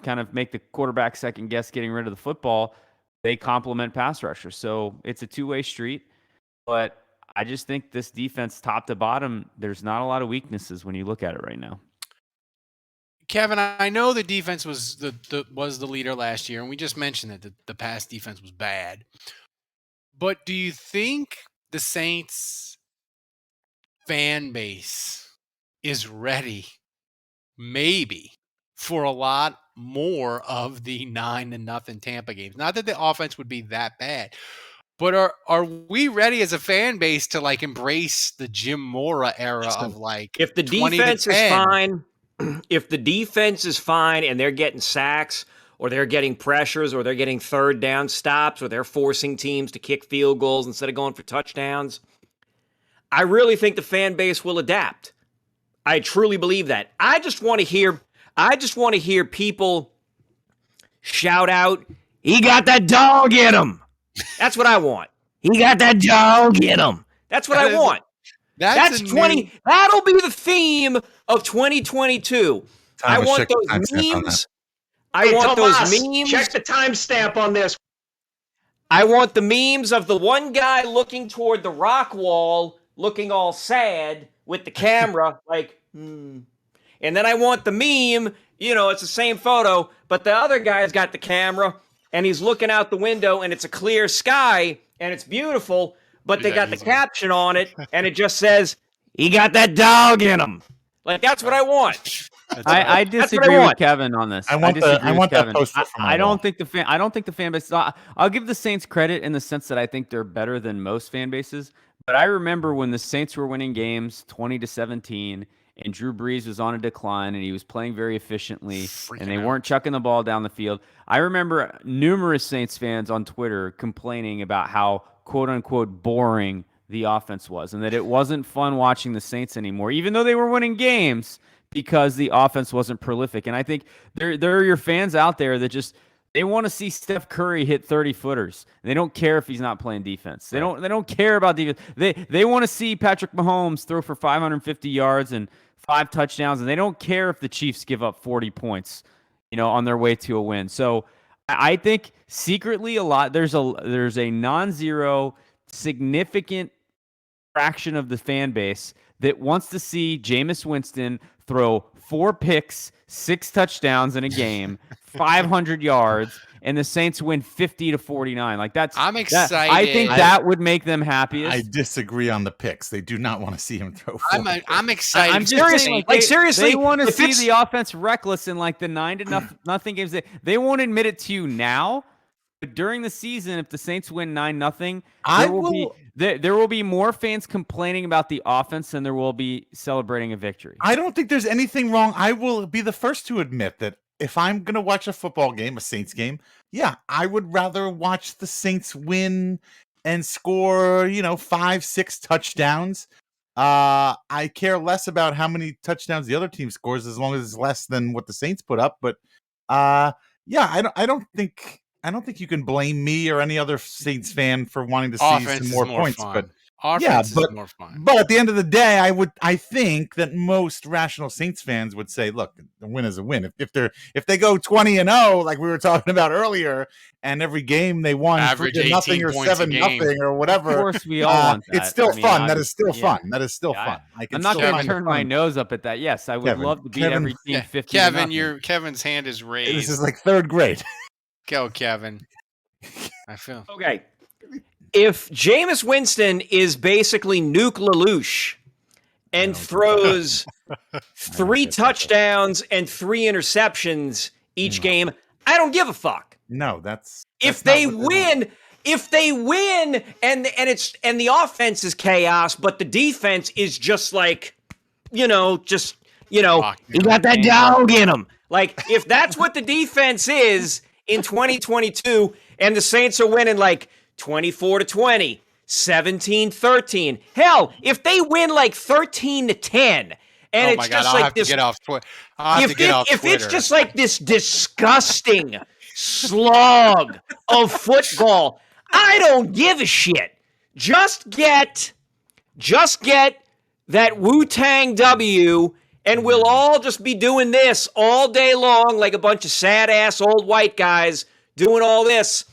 kind of make the quarterback second guess getting rid of the football. They complement pass rushers. So it's a two-way street. But I just think this defense, top to bottom, there's not a lot of weaknesses when you look at it right now. Kevin, I know the defense was the leader last year, and we just mentioned that the pass defense was bad. But do you think the Saints fan base is ready, maybe, for a lot more of the 9-0 Tampa games? Not that the offense would be that bad, but are we ready as a fan base to embrace the Jim Mora era of if the defense is fine, if the defense is fine and they're getting sacks or they're getting pressures or they're getting third down stops or they're forcing teams to kick field goals instead of going for touchdowns, I really think the fan base will adapt. I truly believe that. I just want to hear people shout out, "He got that dog in him." That's what I want. He got that dog in him. That's what I want. That's 20. That'll be the theme of 2022. I want those memes. I want those memes. Check the timestamp on this. I want the memes of the one guy looking toward the rock wall, looking all sad with the camera, And then I want the meme, it's the same photo, but the other guy's got the camera and he's looking out the window and it's a clear sky and it's beautiful, but they got the caption on it and it just says, "He got that dog in him." That's what I want. I disagree with Kevin on this. I want that poster from I don't think the fan base. I'll give the Saints credit in the sense that I think they're better than most fan bases. But I remember when the Saints were winning games 20-17, and Drew Brees was on a decline, and he was playing very efficiently, and they weren't chucking the ball down the field. I remember numerous Saints fans on Twitter complaining about how "quote unquote" boring the offense was, and that it wasn't fun watching the Saints anymore, even though they were winning games, because the offense wasn't prolific. And I think there are your fans out there that just they want to see Steph Curry hit 30-footers. They don't care if he's not playing defense. They don't care about defense. They want to see Patrick Mahomes throw for 550 yards and 5 touchdowns, and they don't care if the Chiefs give up 40 points, on their way to a win. So I think secretly there's a non-zero significant fraction of the fan base that wants to see Jameis Winston throw 4 picks, 6 touchdowns in a game, 500 yards, and the Saints win 50-49. Like I'm excited. I think that would make them happiest. I disagree on the picks. They do not want to see him throw 4 picks. I'm excited. I'm just saying, seriously, they want to see the offense reckless in like the 9-0 games. They won't admit it to you now, but during the season, if the Saints win 9-0, there will be more fans complaining about the offense than there will be celebrating a victory. I don't think there's anything wrong. I will be the first to admit that if I'm going to watch a football game, a Saints game, yeah, I would rather watch the Saints win and score, 5-6 touchdowns. I care less about how many touchdowns the other team scores as long as it's less than what the Saints put up. But yeah, I don't think you can blame me or any other Saints fan for wanting to see some more points. Fun. But Offense is more fun. But at the end of the day, I think that most rational Saints fans would say, look, the win is a win. If they go 20-0, like we were talking about earlier, and every game they won 3-0 or 7-0 or whatever. Of course, we all want that. It's still fun. That is still fun. That is still fun. I'm not going to turn my nose up at that. Yes, I would love to beat every team 50-0. Kevin's hand is raised. This is like 3rd grade. Go, Kevin. I feel okay. If Jameis Winston is basically Nuke LaLoosh and throws 3 touchdowns and 3 interceptions each game, I don't give a fuck. No, that's if they win and the offense is chaos, but the defense is just like, you got that dog in them. Like, if that's what the defense is in 2022 and the Saints are winning like 24-20, 17-13. Hell, if they win like 13-10, and it's just like this. If it's just like this disgusting slog of football, I don't give a shit. Just get that Wu-Tang W, and we'll all just be doing this all day long like a bunch of sad-ass old white guys doing all this.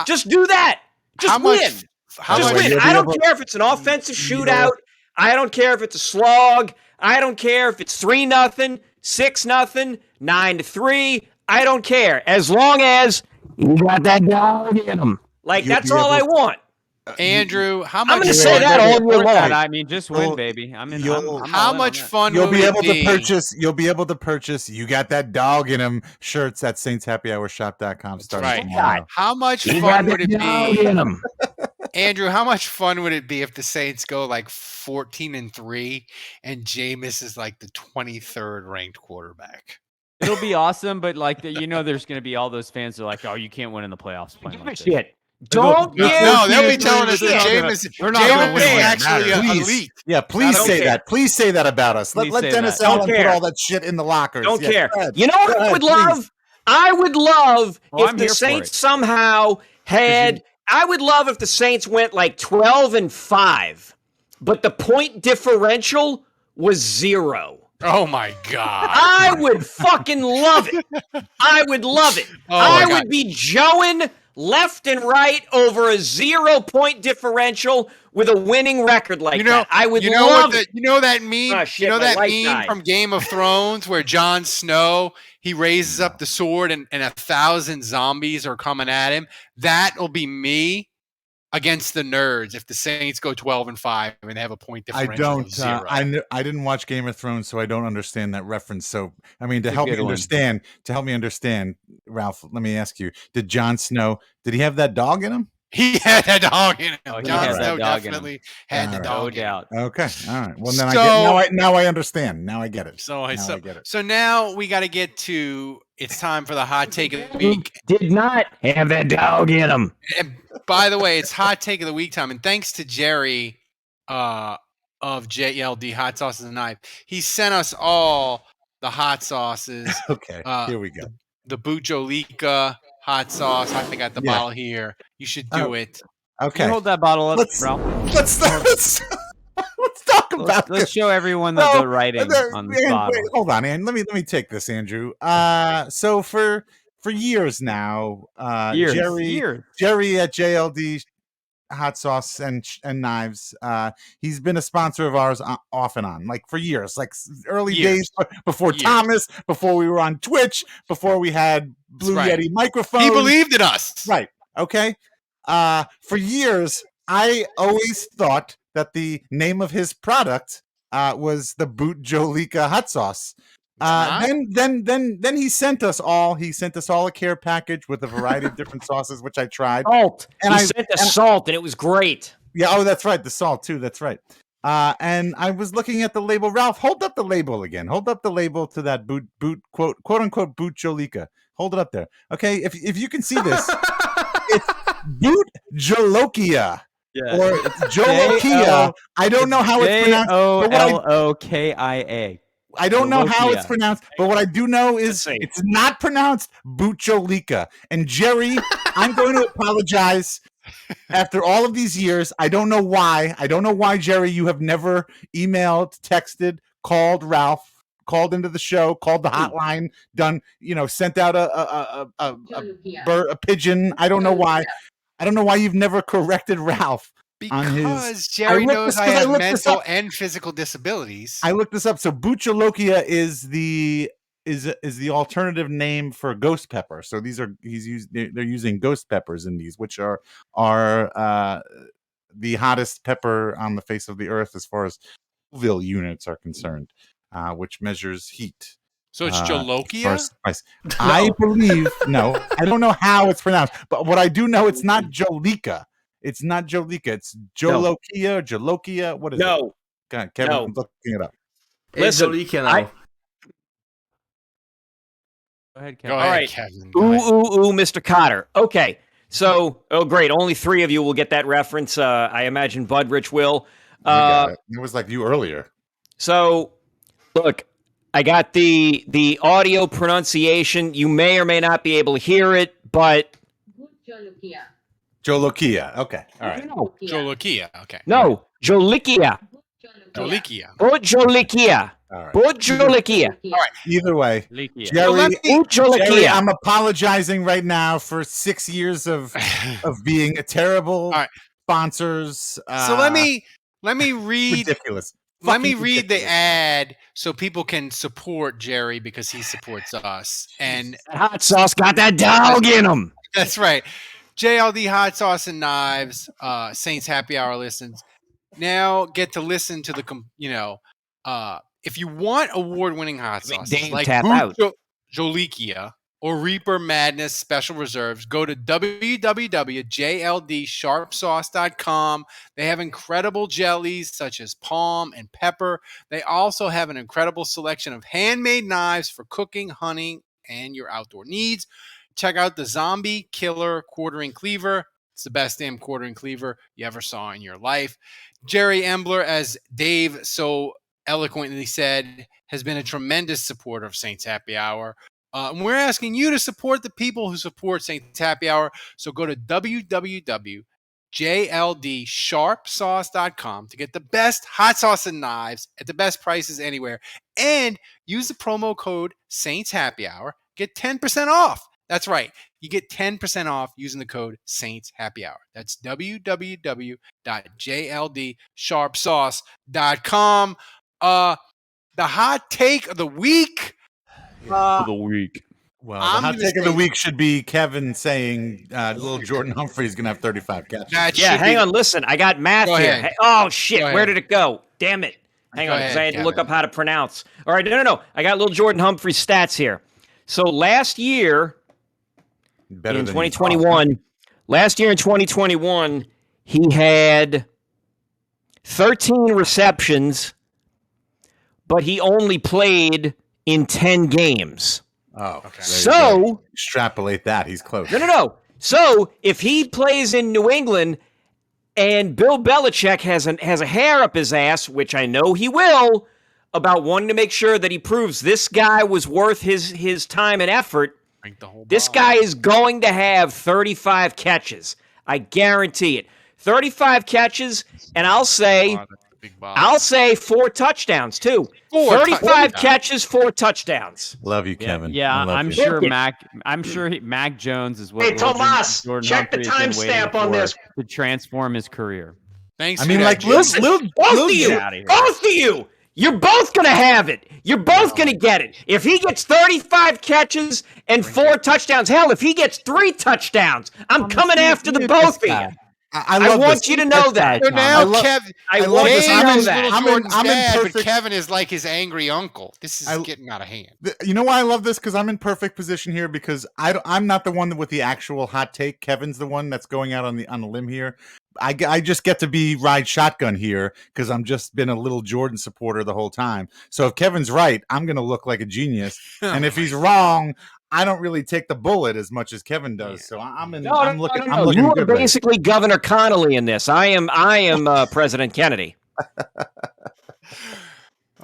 Just do that. Just win. Just win. I don't care if it's an offensive shootout. I don't care if it's a slog. I don't care if it's 3-0, 6-0, 9-3. I don't care. As long as you got that dog in them. Like, that's all I want. Andrew, how much? I'm going to say that all year long. I mean, just win, baby. I'm how much fun you'll will be able it be? to purchase? You'll be able to purchase. You got that dog in them shirts at saintshappyhourshop.com starting tomorrow. How much fun would it be? Andrew, how much fun would it be if the Saints go like 14-3 and Jameis is like the 23rd ranked quarterback? It'll be awesome, but like there's going to be all those fans that are like, oh, you can't win in the playoffs playing like this. Don't give. No, they'll be telling us that Jameis is actually elite. Yeah, please say that. Please say that about us. Let Dennis Allen put all that shit in the lockers. Don't care. You know what I would love? I would love if the Saints somehow had. I would love if the Saints went like 12-5, but the point differential was 0. Oh my God. I would fucking love it. I would love it. I would be joeing left and right over a 0-point differential with a winning record like that. I would love it. You know that meme? That meme from Game of Thrones where Jon Snow, he raises up the sword and 1,000 zombies are coming at him? That will be me against the nerds if the Saints go 12-5 and they have a point differential of 0. I didn't watch Game of Thrones, so I don't understand that reference. So I mean, to help me understand, Ralph, let me ask you: did Jon Snow? Did he have that dog in him? He had a dog in him. Jon Snow definitely had the dog. No doubt. Okay, all right. Well, then now I understand. Now I get it. I get it. So now we got to get to. It's time for the hot take of the week. Did not have that dog in him. And by the way, it's hot take of the week time, and thanks to Jerry of JLD Hot Sauces and Knife, he sent us all the hot sauces. Okay, here we go. The Bucholika hot sauce. I got the bottle here. You should do it. Okay, can you hold that bottle up, Ralph. Let's talk about this. Let's show everyone the writing on this bottle. Wait, hold on, and let me take this, Andrew. So for for years now, Years. Jerry at JLD Hot Sauce and Knives. He's been a sponsor of ours off and on, like for years, like early days before Thomas, before we were on Twitch, before we had Blue Yeti microphones. He believed in us. Right. Okay. For years, I always thought that the name of his product was the Boot Jolika hot sauce. Then he sent us all. He sent us all a care package with a variety of different sauces, which I tried. Salt. And he sent the salt, and it was great. Yeah. Oh, that's right. The salt too. That's right. And I was looking at the label. Ralph, hold up the label again. Hold up the label to that boot quote unquote Boot Jolika. Hold it up there. Okay. If you can see this, it's Boot Jolokia. Yeah. Or Jolokia. I don't know how it's pronounced. Jolokia. I don't know how it's pronounced, but what I do know is it's not pronounced Bucholika. And Jerry, I'm going to apologize after all of these years. I don't know why. I don't know why, Jerry, you have never emailed, texted, called Ralph, called into the show, called the hotline, sent out a pigeon. I don't know why. I don't know why you've never corrected Ralph. Because Jerry knows I have mental and physical disabilities. I looked this up. So Buchalokia is the alternative name for ghost pepper. So they're using ghost peppers in these, which are the hottest pepper on the face of the earth as far as Scoville units are concerned, which measures heat. So it's Jolokia? I believe I don't know how it's pronounced, but what I do know, it's not Jolika. It's not Jolika. It's Jolokia, Jolokia. What is it? God, Kevin, I'm looking it up. Listen, Jolika now. Go ahead, Kevin. All right. Kevin. Ooh, Mr. Cotter. Okay. So, great. Only 3 of you will get that reference. I imagine Budrich will. It was like you earlier. So, look, I got the audio pronunciation. You may or may not be able to hear it, but Jolokia. Okay. All right. No. Jolokia. Okay. No. Jolikia. Jolikia. Jolikia. All right. Jolikia. All right. Either way, Jerry, Jerry, I'm apologizing right now for 6 years of being a terrible sponsors. So let me read. Ridiculous. Let me read the ad so people can support Jerry because he supports us. And hot sauce got that dog in him. That's right. JLD Hot Sauce and Knives, Saints Happy Hour listens. Now get to listen to if you want award-winning hot sauces like Jolikia or Reaper Madness Special Reserves, go to www.jldsharpsauce.com. They have incredible jellies such as palm and pepper. They also have an incredible selection of handmade knives for cooking, hunting, and your outdoor needs. Check out the Zombie Killer Quartering Cleaver. It's the best damn quartering cleaver you ever saw in your life. Jerry Embler, as Dave so eloquently said, has been a tremendous supporter of Saints Happy Hour. And we're asking you to support the people who support Saints Happy Hour. So go to www.jldsharpsauce.com to get the best hot sauce and knives at the best prices anywhere. And use the promo code Saints Happy Hour. Get 10% off. That's right. You get 10% off using the code Saints Happy Hour. That's www.jldsharpsauce.com. The hot take of the week. Well, the hot take of the week should be Kevin saying Lil'Jordan Humphrey's going to have 35 catches. Hang on. Listen, I got math here. Hey, oh, shit. Where did it go? Damn it. Hang on, because I had to look up how to pronounce. All right. No. I got Lil'Jordan Humphrey's stats here. So last year, in 2021, he had 13 receptions, but he only played in 10 games. Oh, okay. So extrapolate that. He's close. No. So if he plays in New England and Bill Belichick has a hair up his ass, which I know he will, about wanting to make sure that he proves this guy was worth his time and effort, this guy is going to have 35 catches. I guarantee it. 35 catches, and I'll say Big Bob. I'll say 4 touchdowns too. 35 catches, 4 touchdowns. Love you, Kevin. Yeah, I love I'm you. sure Mac Jones is what Hey, Tomas, Jordan check the Humphrey has been waiting timestamp on for this. to transform his career. Thanks. I mean, for like, that, both of you, Both of you. You're both going to have it. You're both going to get it. If he gets 35 catches and 4 touchdowns, hell, if he gets 3 touchdowns, I'm coming after the both of you. I want you to know that. So now, I love- Kevin, I want you to know that. I'm in perfect- but Kevin is like his angry uncle. This is getting out of hand. You know why I love this? Because I'm in perfect position here. Because I'm not the one with the actual hot take. Kevin's the one that's going out on the limb here. I just get to ride shotgun here because I'm just been a Lil'Jordan supporter the whole time. So if Kevin's right, I'm going to look like a genius, and if he's wrong, I don't really take the bullet as much as Kevin does. So I'm looking. I'm looking You are good. Right? basically Governor Connolly in this. I am President Kennedy.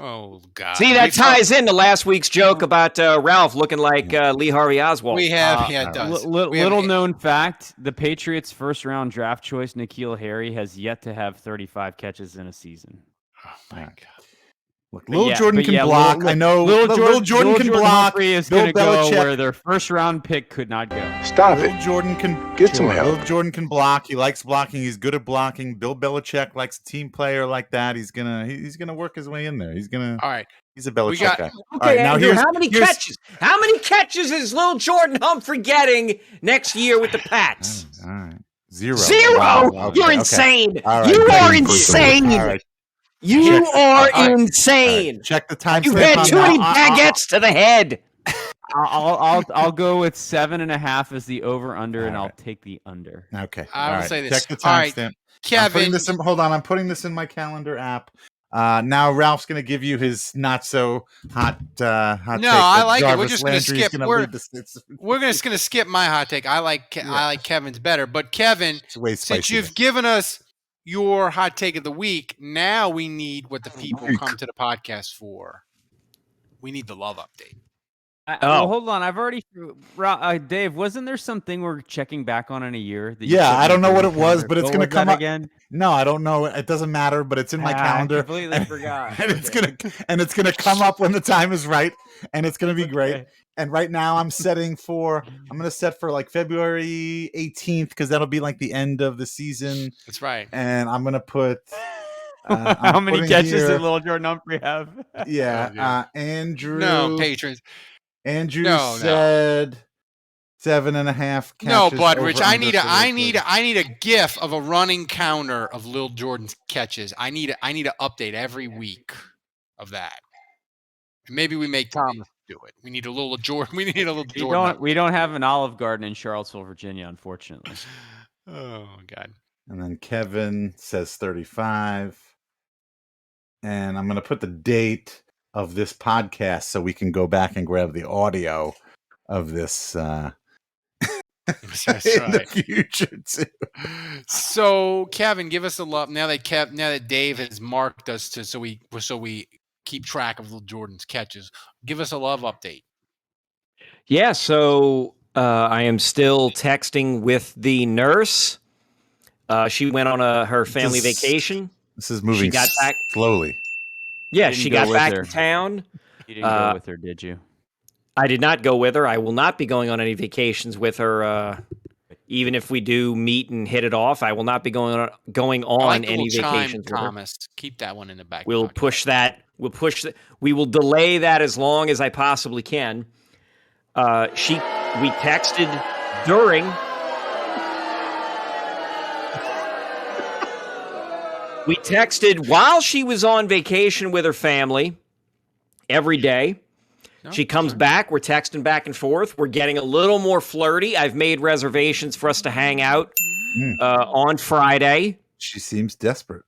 Oh God! See, that ties into last week's joke about Ralph looking like Lee Harvey Oswald. We have, it does. Little known fact: the Patriots' first-round draft choice, N'Keal Harry, has yet to have 35 catches in a season. Oh my God! Look, Lil'Jordan can block. I know Lil'Jordan can block. Humphrey is Bill going to go Belichick where their first-round pick could not go. Stop it. Lil'Jordan can Get some help. Lil'Jordan can block. He likes blocking. He's good at blocking. Bill Belichick likes a team player like that. He's gonna work his way in there. All right. He's a Belichick guy. Okay, All right, now Andrew, how many catches? How many catches is Lil'Jordan Humphrey getting next year with the Pats? All right. 0. Zero. Wow. Okay, You're okay. insane. All right, You Betty, are all insane. right. You are All right. insane. Check the time. You've had too many baguettes to the head. I'll go with 7.5 as the over/under, and I'll take the under. Okay. I will All right. say this. Check the All right, timestamp. Kevin. Hold on. I'm putting this in my calendar app. Now Ralph's going to give you his not so hot hot take. No, I like it. We're Jarvis just going to Landry's skip. gonna We're just going to skip my hot take. I like Kevin's better. But Kevin, way since spicy. you've given us your hot take of the week, now we need what the people come to the podcast for. We need the love update. Well, hold on. I've already, Dave. Wasn't there something we're checking back on in a year? That you Yeah, said I don't know what it calendar? was, but it's What going to was come that up again. No, I don't know. It doesn't matter, but it's in my calendar. I completely forgot. And it's gonna come up when the time is right, and it's gonna be great. And right now, I'm gonna set for like February 18th because that'll be like the end of the season. That's right. And I'm gonna put how many catches here, did Lil'Jordan Humphrey have? Yeah, Andrew. No, patrons. Andrew No. said 7.5 catches. No, but over Rich, I under need a GIF of a running counter of Lil'Jordan's catches. I need an update every week of that. And maybe we make Thomas do it. We need a little Jordan. We need a little Jordan. We don't have an Olive Garden in Charlottesville, Virginia, unfortunately. Oh God. And then Kevin says 35. And I'm gonna put the date of this podcast so we can go back and grab the audio of this That's in right. the future too. So Kevin, give us a love now that Dave has marked us so we keep track of Lil'Jordan's catches. Give us a love update. Yeah, so I am still texting with the nurse. She went on her family vacation. This is moving She got back slowly. Yeah, Didn't she go got with back her. to town. You didn't go with her, did you? I did not go with her. I will not be going on any vacations with her. Even if we do meet and hit it off, I will not be going on I like the any little chime, vacations with her. Thomas. Keep that one in the back. We'll pocket. push that. We will delay that as long as I possibly can. We texted during. We texted while she was on vacation with her family every day. No, she comes back. We're texting back and forth. We're getting a little more flirty. I've made reservations for us to hang out on Friday. She seems desperate.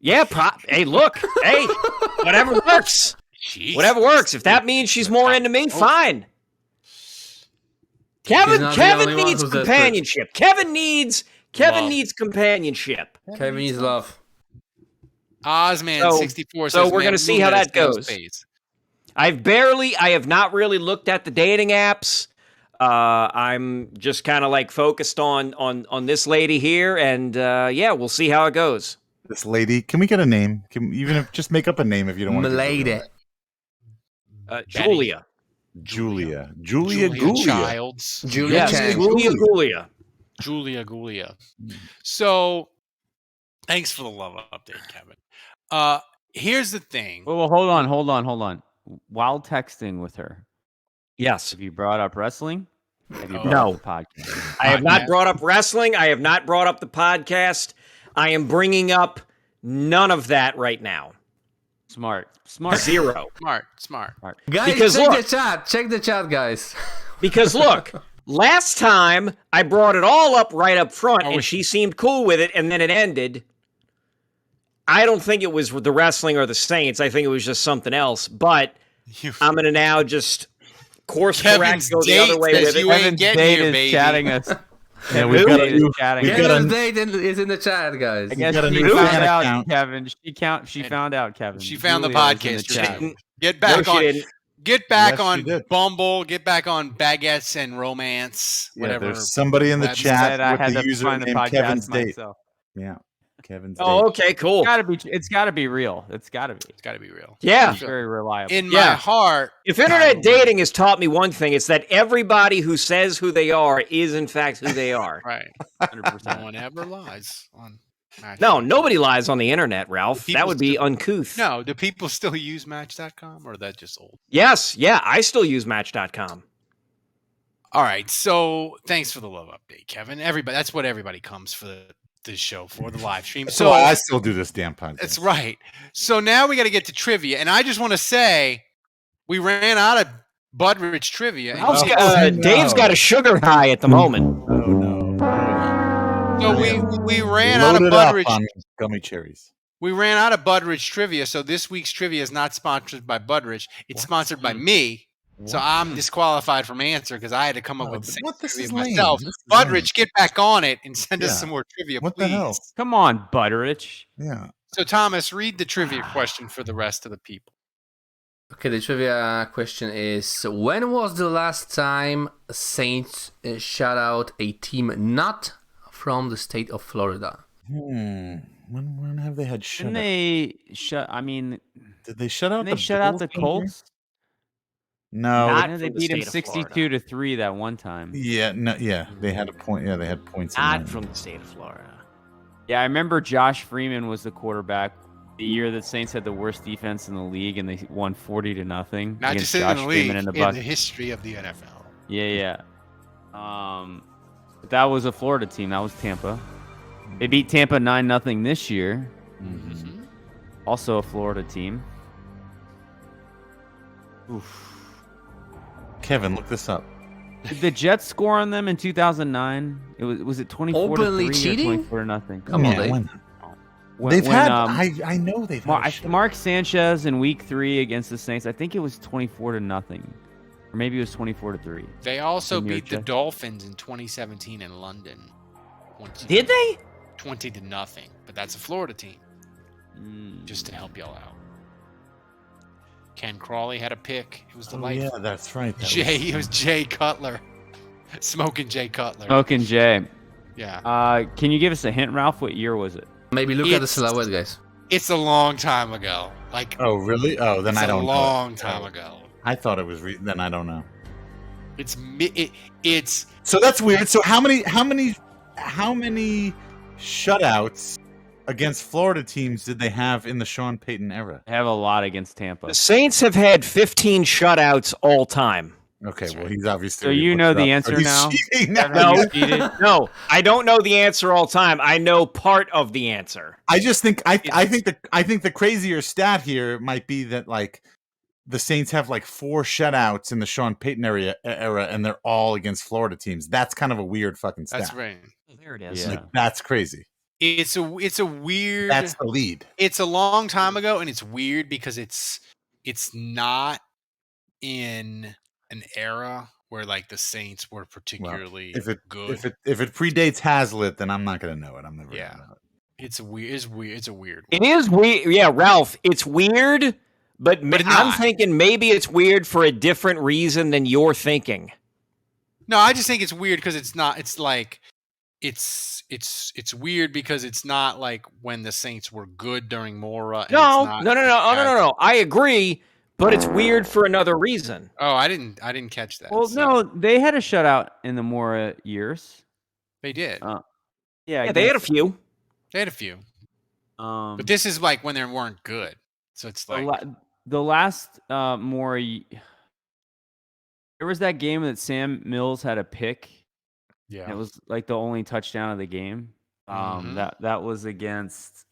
Yeah. Hey, look. Hey, whatever works. Jeez. Whatever works. If that means she's more into me, fine. Kevin needs companionship. Kevin needs companionship. Kevin needs love. Ozman 64 says, so we're going to see how that goes. Space. I have not really looked at the dating apps. I'm just kind of like focused on this lady here, and we'll see how it goes. This lady. Can we get a name? Even if just make up a name if you don't want to. Milady. Julia. Julia Julia Childs. Julia Yes, Chang. Julia. Julia Gulia. So, thanks for the love update, Kevin. Here's the thing. Well, hold on. While texting with her, Yes. have you brought up wrestling? Have you brought No. up the podcast? I have not brought up wrestling. I have not brought up the podcast. I am bringing up none of that right now. Smart. Zero. Smart. Guys, Because check look- the chat. Check the chat, guys. Because look, last time I brought it all up right up front, and she seemed cool with it, and then it ended. I don't think it was the wrestling or the Saints. I think it was just something else. But I'm going to now just course correct, go the other way with it. Kevin's date is chatting us. Yeah, we've got Date is chatting us. Kevin's date is in the chat, guys. I guess got a she new found fan out, account. Kevin. She found out, Kevin. She found the Julia is in podcast. chat. Get back No, she didn't. Get back Yes, she on did. Bumble. Get back on Baguettes and Romance. Yeah, Whatever. there's somebody in the website. chat I with had the to find the username podcast Kevin's date. myself. Yeah, Kevin's Oh, date. okay, cool. It's got to be real. It's got to be. It's got to be real. Yeah. It's very reliable. In Yeah. my heart, If internet dating has taught me one thing, it's that everybody who says who they are is in fact who they are. right. 100%. No one ever lies on Match. No, nobody lies on the internet, Ralph. People That would be still- uncouth. No, do people still use Match.com or is that just old? Yes, yeah, I still use Match.com. All right, so thanks for the love update, Kevin. Everybody, that's what everybody comes for this show for, the live stream. So I still do this damn podcast. That's right. So now we got to get to trivia, and I just want to say we ran out of Budrich trivia. and Ralph's we- got- Dave's got a sugar high at the moment. Oh no. so we ran out of Loaded up Budrich. on gummy cherries. We ran out of Budrich trivia, so this week's trivia is not sponsored by Budrich. It's sponsored by me. So I'm disqualified from answer because I had to come up with the same This trivia is lame. myself. This is lame. Budrich, get back on it and send Yeah. us some more trivia, What please. the hell? Come on, Butterich. Yeah. So Thomas, read the trivia question for the rest of the people. Okay, the trivia question is: when was the last time Saints shout out a team not from the state of Florida? When have they had shut? Didn't they shut? I mean, Did they shut out? didn't they shut out the Colts? No. Not They from the beat them state of Florida. 62-3 that one time. Yeah. No. Yeah. They had a point. Yeah. They had points. in Not that. from the state of Florida. Yeah, I remember Josh Freeman was the quarterback the year that Saints had the worst defense in the league, and they won 40-0 Not against just in Josh the league, Freeman and the in Bucs. the history of the NFL. Yeah. But that was a Florida team. That was Tampa. They beat Tampa 9-0 this year. Mm-hmm. Also a Florida team. Oof. Kevin, look this up. Did the Jets score on them in 2009? Was it 24-3 Openly or cheating? 24-0? Come on, Dave. They've had. I know they've had. Mark Sanchez in Week 3 against the Saints. I think it was 24-0, or maybe it was 24-3. They also New York beat the Jets. Dolphins in 2017 in London. Did they? 20-0, but that's a Florida team. Just to help y'all out. Ken Crawley had a pick. It was Oh, delightful. yeah, that's right. It was Jay Cutler. Smoking Jay Cutler. Smoking Jay. Yeah. Can you give us a hint, Ralph? What year was it? Maybe look at the It's- silhouette, guys. It's a long time ago. Like, Oh, really? Oh, then it's I don't a know. long time ago. I thought it was. Then I don't know. It's So that's weird. So how many shutouts against Florida teams did they have in the Sean Payton era? They have a lot against Tampa. The Saints have had 15 shutouts all time. Okay, That's well right. he's obviously. So you looked know it the up. So answer he's now? cheating now. No. You cheated? No, I don't know the answer all time. I know part of the answer. I just think I think the crazier stat here might be that like the Saints have like 4 shutouts in the Sean Payton era, and they're all against Florida teams. That's kind of a weird fucking stat. that's right. There it is. Yeah. Like, that's crazy. It's a weird. That's the lead. It's a long time ago, and it's weird because it's not in an era where like the Saints were particularly good. If it predates Hazlitt, then I'm not gonna know it. I'm never. Yeah. Gonna know it. It's a weird. It is weird. Yeah, Ralph, it's weird, but it's I'm not. thinking maybe it's weird for a different reason than you're thinking. No, I just think it's weird because it's not. It's like it's weird because it's not like when the Saints were good during Mora. And No, it's not no. I agree, but it's weird for another reason. Oh, I didn't catch that. Well, no, they had a shutout in the Mora years. They did. Yeah, they had a few. They had a few. But this is like when they weren't good. So it's like the last Mora. There was that game that Sam Mills had a pick. Yeah, and it was like the only touchdown of the game. That was against.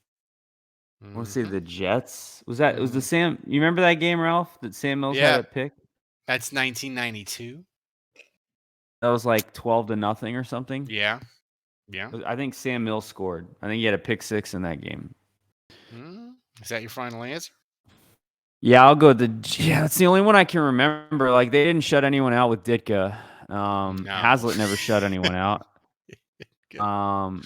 I want to say the Jets. Was the Sam? You remember that game, Ralph? That Sam Mills had a pick. That's 1992. That was like 12-0 or something. Yeah. I think Sam Mills scored. I think he had a pick six in that game. Is that your final answer? Yeah, I'll go with that's the only one I can remember. Like they didn't shut anyone out with Ditka. Hazlitt never shut anyone out. God,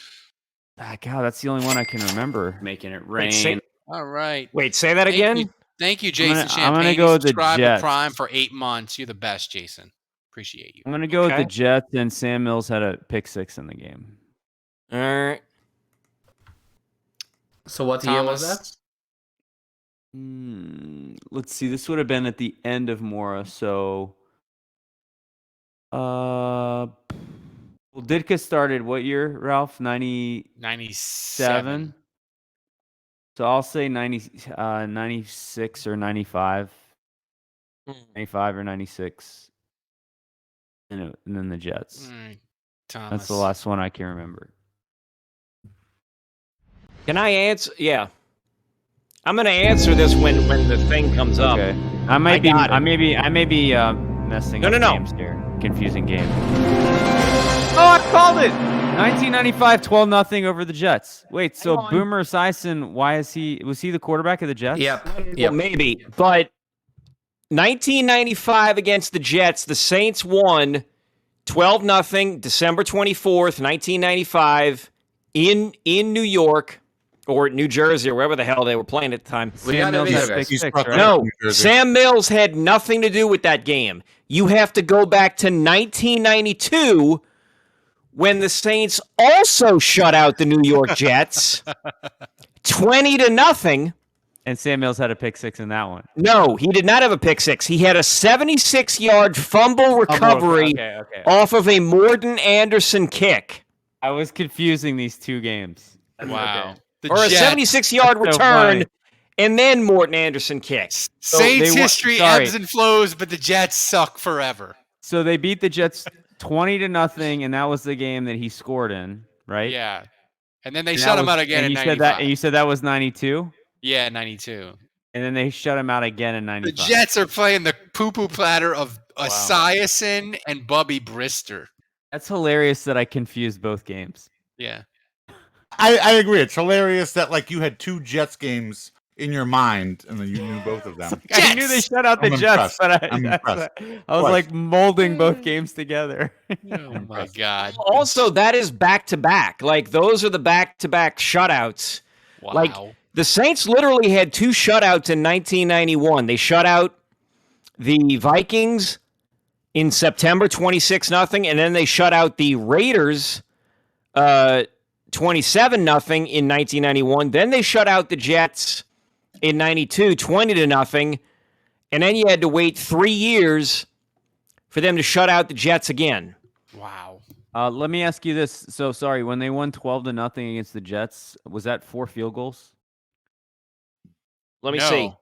that's the only one I can remember. Making it rain. All right. Wait, say that again. Thank you, Jason Champagne. I'm gonna go with the subscribed to Jets. Prime for 8 months. You're the best, Jason. Appreciate you. I'm gonna go with the Jets, and Sam Mills had a pick six in the game. All right. So what year was that? Let's see. This would have been at the end of Mora. So, well, Ditka started what year, Ralph? 97. So I'll say 96 or 95. 95 or 96. And then the Jets. All right, Thomas. That's the last one I can remember. Can I answer? Yeah. I'm going to answer this when the thing comes up. Okay. I may be messing up games here. Confusing game. Oh, I called it. 1995, 12-0 over the Jets. Wait, so Boomer Esiason, was he the quarterback of the Jets? Yep. Well, maybe. But 1995 against the Jets, the Saints won 12-0, December 24th, 1995, in New York. Or New Jersey, or wherever the hell they were playing at the time. Sam Mills had a pick six, right? No, Sam Mills had nothing to do with that game. You have to go back to 1992 when the Saints also shut out the New York Jets 20-0. And Sam Mills had a pick six in that one. No, he did not have a pick six. He had a 76-yard fumble recovery off of a Morton Anderson kick. I was confusing these two games. Wow. Or a 76-yard return, and then Morton Anderson kicks. Saints history ebbs and flows, but the Jets suck forever. So they beat the Jets 20-0, and that was the game that he scored in, right? Yeah. And then they shut him out again in 95. And you said that was 92? Yeah, 92. And then they shut him out again in 95. The Jets are playing the poo-poo platter of Esiason and Bubby Brister. That's hilarious that I confused both games. Yeah. I agree. It's hilarious that like you had two Jets games in your mind and then you knew both of them. I knew they shut out the Jets, but I was like molding both games together. Oh my God. Also, that is back-to-back. Like, those are the back-to-back shutouts. Wow. Like, the Saints literally had two shutouts in 1991. They shut out the Vikings in September 26-0, and then they shut out the Raiders 27-0 in 1991. Then they shut out the Jets in 92, 20-0. And then you had to wait 3 years for them to shut out the Jets again. Wow. Let me ask you this. So, sorry, when they won 12-0 against the Jets, was that 4 field goals? Let me see.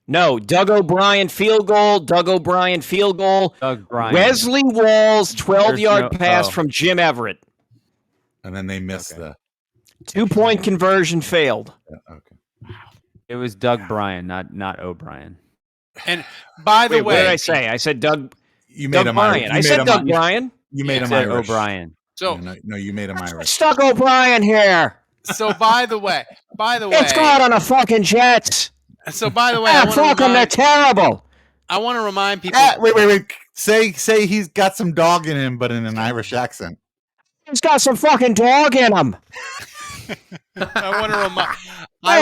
No, Doug O'Brien field goal, Doug O'Brien field goal. Doug Bryan. Wesley Walls 12-yard pass from Jim Everett. And then they missed the 2-point conversion failed. Okay. It was Doug Bryan, not O'Brien. And by the way, what did I say? I said Doug. You made Doug Bryan. I said Doug Bryan. You made him said Irish. O'Brien. So no, you made him Irish. Stuck O'Brien here. So by the way, it's God on the fucking Jets. So by the way, fuck them. They're terrible. I want to remind people. Wait. Say he's got some dog in him, but in an Irish accent. He's got some fucking dog in him. I want to remind.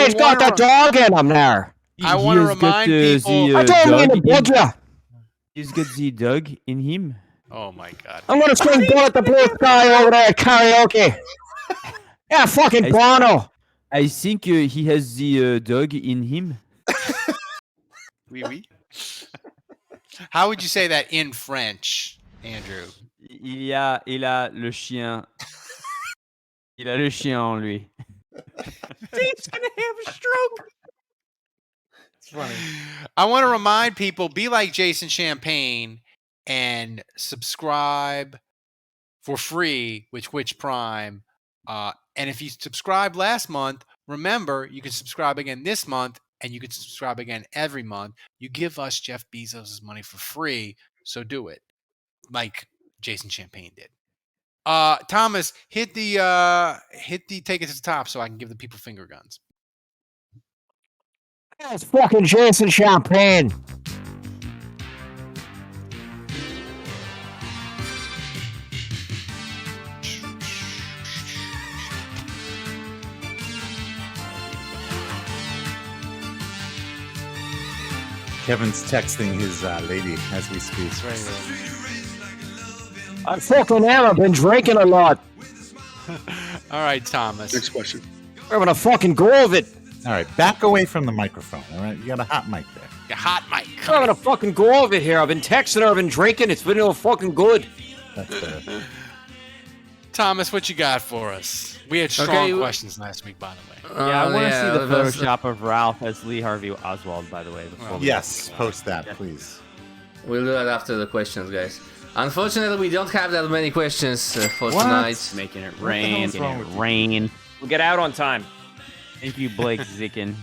He's got the dog in him there. I want to remind people. I don't mean to bug you. He's got the dog in him. Oh my God. I'm gonna sing Bullet the Blue Sky over there at karaoke. Yeah, fucking Bono. I think he has the dog in him. Oui, oui. How would you say that in French, Andrew? Il a le chien. Il a le chien en lui. He's gonna have a stroke. It's funny. I want to remind people, be like Jason Champagne and subscribe for free with Twitch Prime. And if you subscribed last month, remember, you can subscribe again this month, and you can subscribe again every month. You give us Jeff Bezos' money for free, so do it, like Jason Champagne did. Thomas, hit the take it to the top so I can give the people finger guns. That's fucking Jason Champagne. Kevin's texting his lady as we speak. I fucking am. I've been drinking a lot. All right, Thomas. Next question. We're having a fucking go of it. All right, back away from the microphone. All right, you got a hot mic there. Your hot mic. We're having a fucking go of it here. I've been texting her. I've been drinking. It's been real fucking good. That's fair. Thomas, what you got for us? We had strong questions last week, by the way. Yeah, I want to see the Photoshop of Ralph as Lee Harvey Oswald, by the way. Yes, post that, please. We'll do that after the questions, guys. Unfortunately, we don't have that many questions for tonight. Making it rain. We'll get out on time. Thank you, Blake Zicken.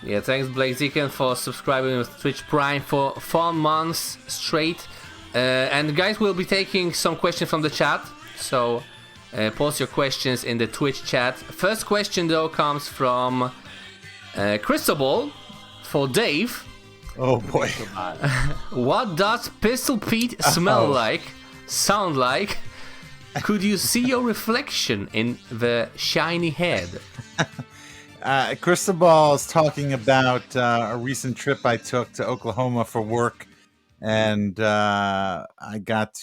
Yeah, thanks Blake Zicken for subscribing with Twitch Prime for 4 months straight. And guys, we'll be taking some questions from the chat. So post your questions in the Twitch chat. First question though comes from Cristobal for Dave. Oh boy. What does Pistol Pete smell like? Sound like? Could you see your reflection in the shiny head? Cristobal is talking about a recent trip I took to Oklahoma for work, and I got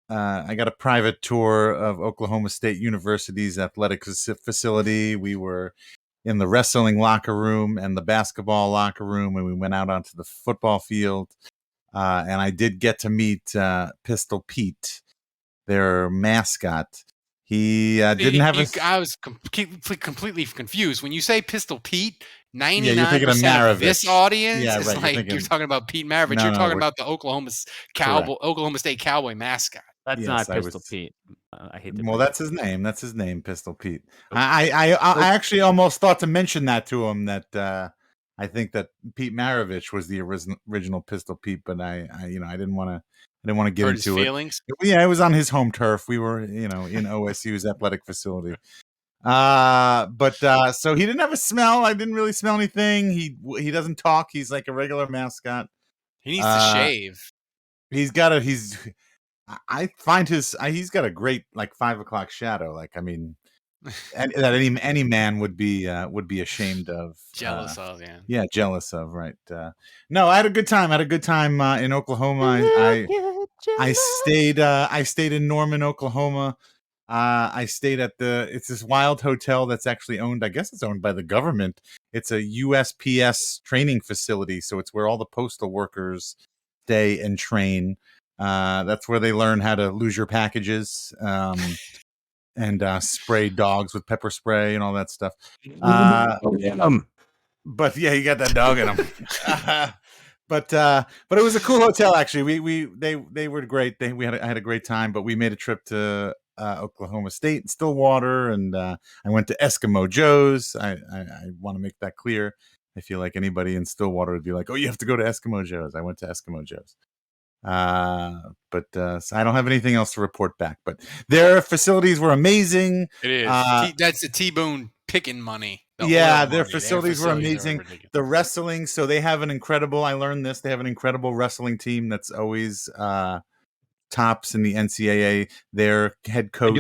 a private tour of Oklahoma State University's athletic facility. We were in the wrestling locker room and the basketball locker room, and we went out onto the football field. And I did get to meet Pistol Pete, their mascot. He didn't have I was completely confused. When you say Pistol Pete, 99% you're thinking of of this audience is right, like you're talking about Pete Maravich. No, you're no, talking about the Oklahoma State Cowboy mascot. That's Yes, not Pistol Pete. I hate to. Well, that's his name. That's his name, Pistol Pete. I actually almost thought to mention that to him, that I think that Pete Maravich was the original Pistol Pete, but I didn't want to get Hurt into his it. feelings. Yeah, it was on his home turf. We were, in OSU's athletic facility. But so he didn't have a smell. I didn't really smell anything. He doesn't talk. He's like a regular mascot. He needs to shave. I find he's got a great like 5 o'clock shadow. Like, I mean, and that any man would be ashamed of, Jealous of, yeah. Yeah, jealous of, right? No, I had a good time. In Oklahoma. I stayed in Norman, Oklahoma. I stayed at it's this wild hotel that's actually owned. I guess it's owned by the government. It's a USPS training facility, so it's where all the postal workers stay and train. That's where they learn how to lose your packages. And spray dogs with pepper spray and all that stuff. But yeah, you got that dog in them. But it was a cool hotel actually. They were great. I had a great time. But we made a trip to Oklahoma State, Stillwater, and I went to Eskimo Joe's. I want to make that clear. I feel like anybody in Stillwater would be like, "Oh, you have to go to Eskimo Joe's." I went to Eskimo Joe's. So I don't have anything else to report back, but their facilities were amazing. It is. That's the T-Boone picking money. Their facilities were amazing. The wrestling, so they have an incredible, I learned this, they have an incredible wrestling team that's always tops in the NCAA. Their head coach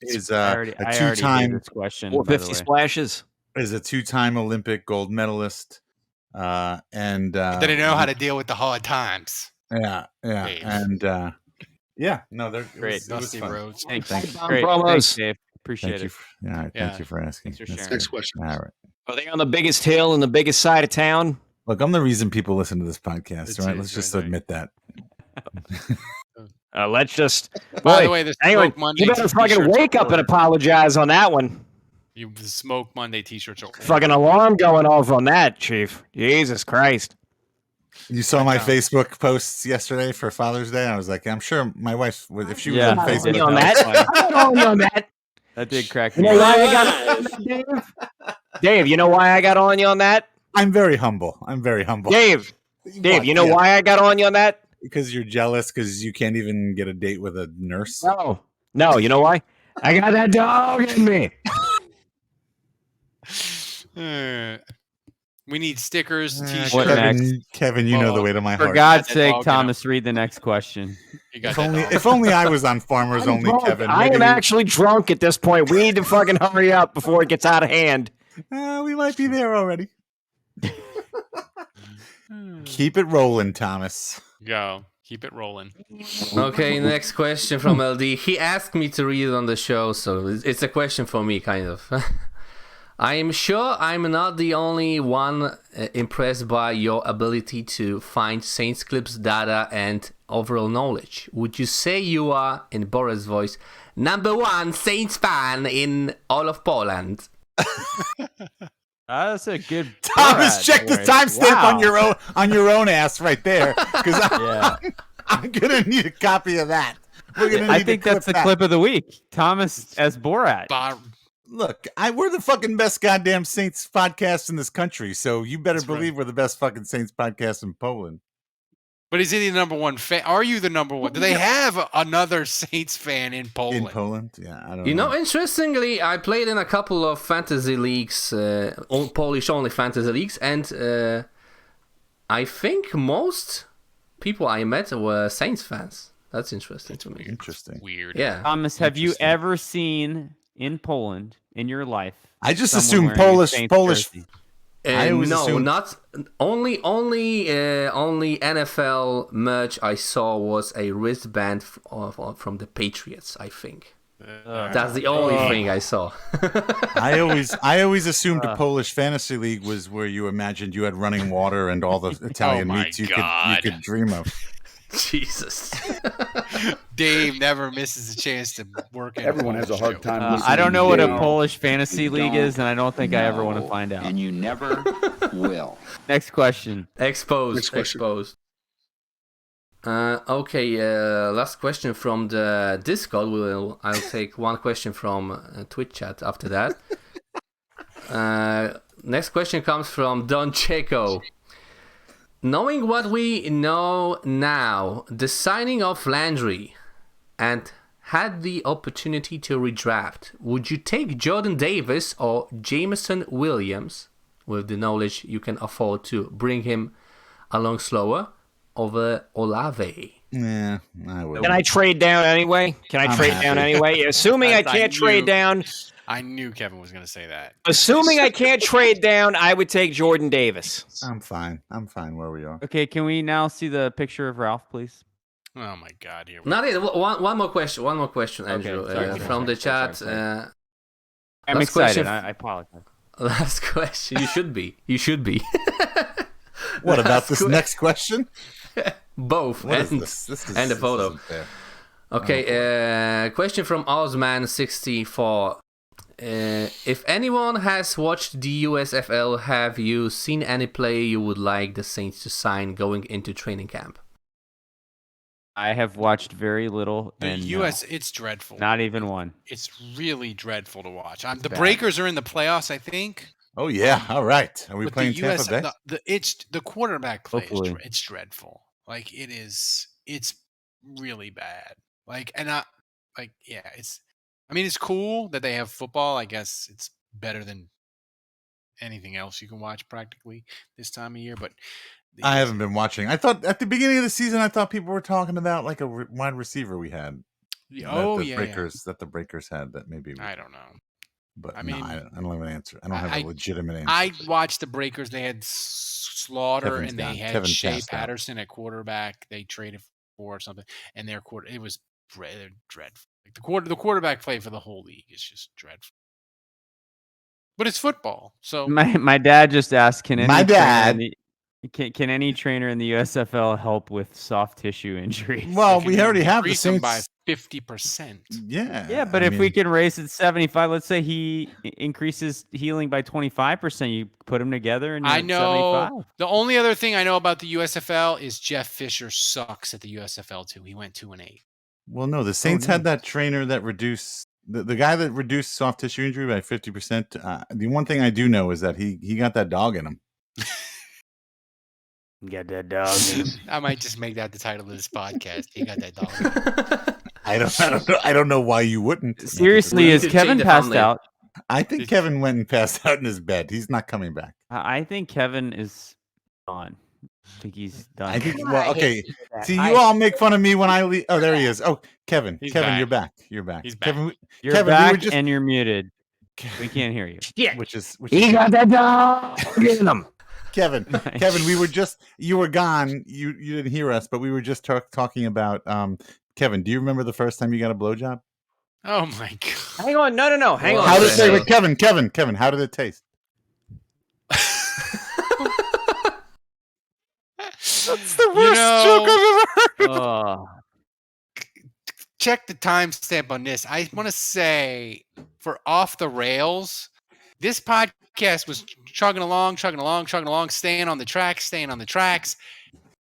is a two-time 450 splashes. Is a two-time Olympic gold medalist. And They know how to deal with the hard times. Yeah, Dave. and no, they're Great. It was Dusty fun. roads. Thanks. Thanks. Great. Promos. Thanks, Dave. Appreciate Thank you. it. Thank you for asking. Thanks for That's sharing. good. Next question. All right. Are they on the biggest hill in the biggest side of town? Look, I'm the reason people listen to this podcast. It Right? is, Let's just right. admit that. Let's just. By Boy, the way, the anyway, Smoke Monday you better fucking t-shirts wake are up and ordered. apologize on that one. The Smoke Monday t-shirts are Fucking alarm going off on that, Chief. Jesus Christ. You saw my Facebook posts yesterday for Father's Day. I was like, I'm sure my wife would, if she was Yeah, on I Facebook. did. On that? I'm not on you on that. That did crack You me know why up. I got on that, Dave? Dave, you know why I got on you on that? I'm very humble. Dave, you know why I got on you on that? Because you're jealous because you can't even get a date with a nurse. No, you know why? I got that dog in me. We need stickers, t-shirts. What next? Kevin, you know the way to my For heart. God's That sake, dog, Thomas, read the next question. You got If only I was on Farmers I'm Only, drunk. Kevin. I maybe am actually drunk at this point. We need to fucking hurry up before it gets out of hand. we might be there already. Keep it rolling, Thomas. Go. Keep it rolling. Okay, next question from LD. He asked me to read it on the show, so it's a question for me, kind of. I am sure I'm not the only one impressed by your ability to find Saints clips, data, and overall knowledge. Would you say you are, in Boris' voice, #1 Saints fan in all of Poland? That's a good. Thomas, check the timestamp Wow. on your own ass right there, because Yeah. I'm gonna need a copy of that. We're gonna. I need think to that's the clip of the week. Thomas as Borat. Look, we're the fucking best goddamn Saints podcast in this country, so you better believe we're the best fucking Saints podcast in Poland. But is he the #1 fan? Are you the #1? Do they have another Saints fan in Poland? In Poland? Yeah, I don't You know, interestingly, I played in a couple of fantasy leagues, Polish-only fantasy leagues, and I think most people I met were Saints fans. That's interesting to me. Interesting. Weird. Yeah. Thomas, have you ever seen in Poland in your life? I just someone assumed wearing a Polish. Saints Polish. jersey? I always No, assumed- not only NFL merch I saw was a wristband from the Patriots, I think. That's the only thing I saw. I always assumed a Polish fantasy league was where you imagined you had running water and all the Italian my meats you God. could dream of. Jesus. Dave never misses a chance to work in Everyone has a Polish hard joke. time. I listening don't know to what a Dave. Polish fantasy You league don't is, and I don't think I ever want to know, find out. And you never will. Next question. Exposed. Next question. Exposed. Okay, last question from the Discord. I'll take one question from Twitch chat after that. Next question comes from Don Checo. Knowing what we know now, the signing of Landry, and had the opportunity to redraft, would you take Jordan Davis or Jameson Williams, with the knowledge you can afford to bring him along slower, over Olave? Yeah, I would. Can I trade down anyway? I'm Trade happy. down anyway? Assuming I can't trade down. I knew Kevin was going to say that. Assuming I can't trade down, I would take Jordan Davis. I'm fine. I'm fine where we are. Okay, can we now see the picture of Ralph, please? Oh my God! Here we Not it. One more question. One more question, Andrew, sorry, from the chat. sorry. I'm last excited. question- I apologize. Last question. You should be. You should be. What about Last this que- next question? Both. What is and, this? This is and the this photo. isn't fair. Okay. Question from Ozman64. If anyone has watched the USFL, have you seen any player you would like the Saints to sign going into training camp? I have watched very little. The and U.S. It's dreadful. not even one. It's really dreadful to watch. The bad. Breakers are in the playoffs, I think. Oh yeah. All right. Are we But playing the Tampa US, Bay? the quarterback play is Hopefully. it's dreadful. Like it's really bad. Like it's cool that they have football. I guess it's better than anything else you can watch practically this time of year. But I haven't been watching. I thought at the beginning of the season, I thought people were talking about like a wide receiver we had. Oh that the yeah, Breakers that the Breakers had that maybe. I don't know. But I no, mean, I don't have an answer. I don't have a legitimate answer. I watched the Breakers. They had Slaughter Kevin's and they gone. had Kevin Shea passed out. Patterson at quarterback. They traded for or something, and their it was dreadful. Like the quarterback play for the whole league is just dreadful. But it's football, so My dad just asked, can any My trainer dad- in the can any trainer in the USFL help with soft tissue injuries? Well, they we can already have the increase them Saints. by 50%. Yeah. Yeah, but I if we mean, can raise it 75, let's say he increases healing by 25%, you put them together and you're I at know 75. the only other thing I know about the USFL is Jeff Fisher sucks at the USFL too. He went 2-8. well, no, the Saints had that trainer that reduced the guy that reduced soft tissue injury by 50%. The one thing I do know is that he got that dog in him. Get that dog. I might just make that the title of this podcast. He got that dog. I don't know why you wouldn't. Seriously, We is need to Kevin change the passed thumbnail. out? I think Kevin went and passed out in his bed. He's not coming back. I think Kevin is gone. I think he's done. I think. Well, okay. See, you all make fun of me when I leave. Oh, there he is. Oh, Kevin. He's Kevin, back. you're back. You're back. He's back. Kevin, You're Kevin, back we were just. and you're muted. We can't hear you. Yeah. Which is He got that dog in him. Kevin. Kevin, we were just. You were gone. You didn't hear us, but we were just talking about. Kevin, do you remember the first time you got a blowjob? Oh my god! Hang on, no, hang on. How did it Hey. say? Kevin, how did it taste? That's the worst joke I've ever heard. Oh, Check the timestamp on this. I want to say for Off the Rails, this podcast was chugging along, staying on the tracks.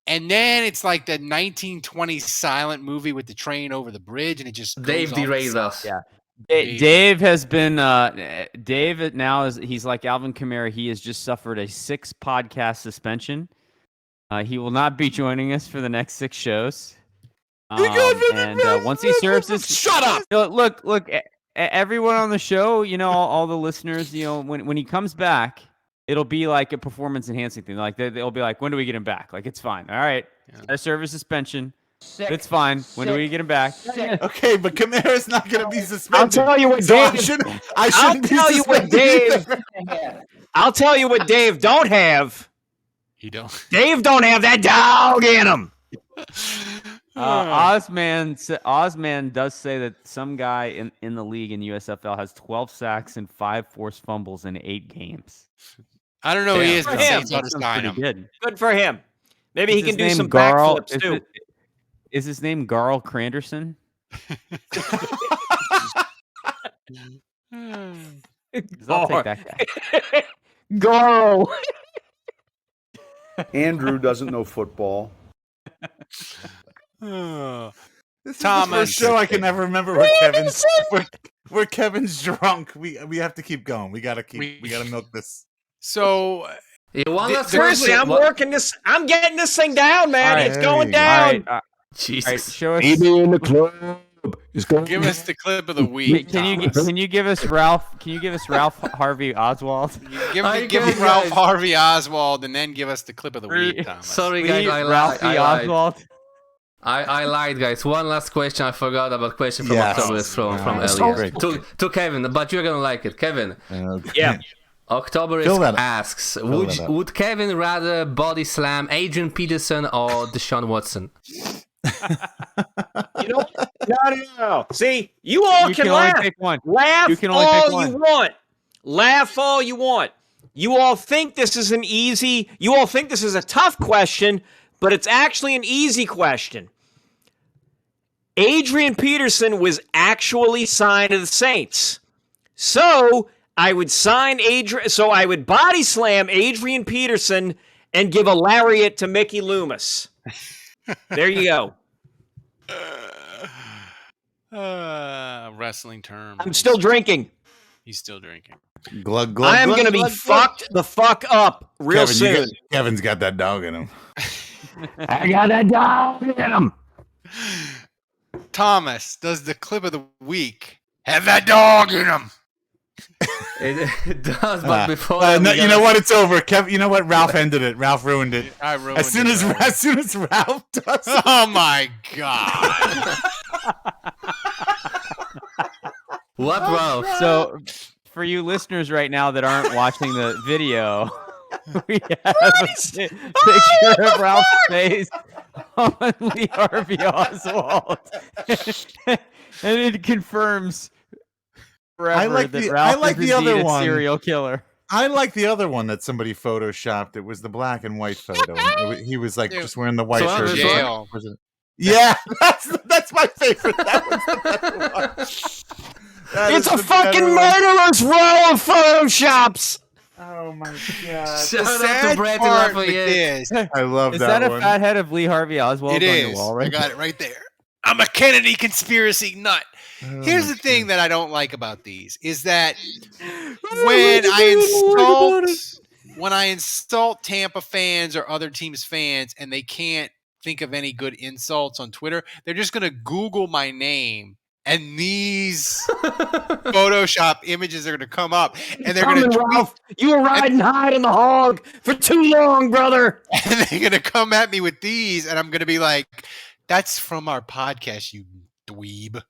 And then it's like the 1920s silent movie with the train over the bridge, and it just Dave goes off the derailed side. us. yeah. Dave. Dave has been Dave now he's like Alvin Kamara. He has just suffered a 6 podcast suspension. He will not be joining us for the next 6 shows. And once he serves his Shut up! Look, everyone on the show, all the listeners, when he comes back, it'll be like a performance enhancing thing. Like they'll be like, when do we get him back? Like, it's fine. All right. I serve a suspension. It's fine. When do we get him back? Okay, but Kamara's not going to be suspended. I'll tell you what, So I Dave. shouldn't I'll be tell you what, suspended Dave. either. I'll tell you what Dave don't have. He don't. Dave don't have that dog in him. Ozman does say that some guy in the league in USFL has 12 sacks and 5 forced fumbles in 8 games. I don't know who he is, For but him. Saints ought to That sounds sign pretty him. good. Good for him. Maybe he Is can his do name some Garl? backflips too. Is his name Garl Cranderson? I'll take that guy. Go. Andrew doesn't know football. Oh. This is the Thomas. first show I can never remember where Kevin's drunk. We have to keep going. We gotta milk this. So Yeah, one last Seriously, question. I'm working this. I'm getting this thing down, man. All right. It's going Hey. down. All right, Jesus. show us. in the club. It's going give us the clip of the week. Can you give us Ralph? Can you give us Ralph Harvey Oswald? Give I give guess, Ralph guys. Harvey Oswald, and then give us the clip of the week, Thomas. Sorry, guys. Please, I Ralphie lied. Oswald. I lied, guys. One last question. I forgot about question from Yes. Oktoberfest from That's earlier. great. To Kevin, but you're gonna like it. Kevin, Yeah. Fill Oktoberfest that up. asks, that up. would Kevin rather body slam Adrian Peterson or Deshaun Watson? You know? No. See, you all You can can only laugh. pick one. Laugh You can only pick all one. you want. Laugh all you want. You all think this is you all think this is a tough question, but it's actually an easy question. Adrian Peterson was actually signed to the Saints. So I would I would body slam Adrian Peterson and give a lariat to Mickey Loomis. There you go. Wrestling term. I'm still drinking. He's still drinking. Glug glug. I am glug, going to be glug, fucked the fuck up real Kevin, soon. Kevin's got that dog in him. I got that dog in him. Thomas, does the clip of the week have that dog in him? It does, but before No, you know what? It's over. Kevin, you know what? Ralph ended it. Ralph ruined it. I ruined As soon as Ralph does it. Oh my god! What, Ralph? So, for you listeners right now that aren't watching the video, we have a picture of Ralph's face on Lee Harvey Oswald, and it confirms forever that Ralph is the other indeed a one. serial killer. I like the other one that somebody photoshopped. It was the black and white photo. He was like just wearing the white shirt. Jail. Yeah, that's my favorite. That was the best one. It's a fucking murderer's row of photoshops. Oh my god! Shout out to Brett and Lafayette. I love Is that that one. a fat head of Lee Harvey Oswald It on is. your wall right I got it right there. I'm a Kennedy conspiracy nut. Oh Here's my the thing that I don't like about these is that when I insult Tampa fans or other teams' fans and they can't think of any good insults on Twitter, they're just going to Google my name and these Photoshop images are going to come up and they're going to Ralph, you were riding high on the hog for too long, brother. and they're going to come at me with these and I'm going to be like, that's from our podcast, you dweeb.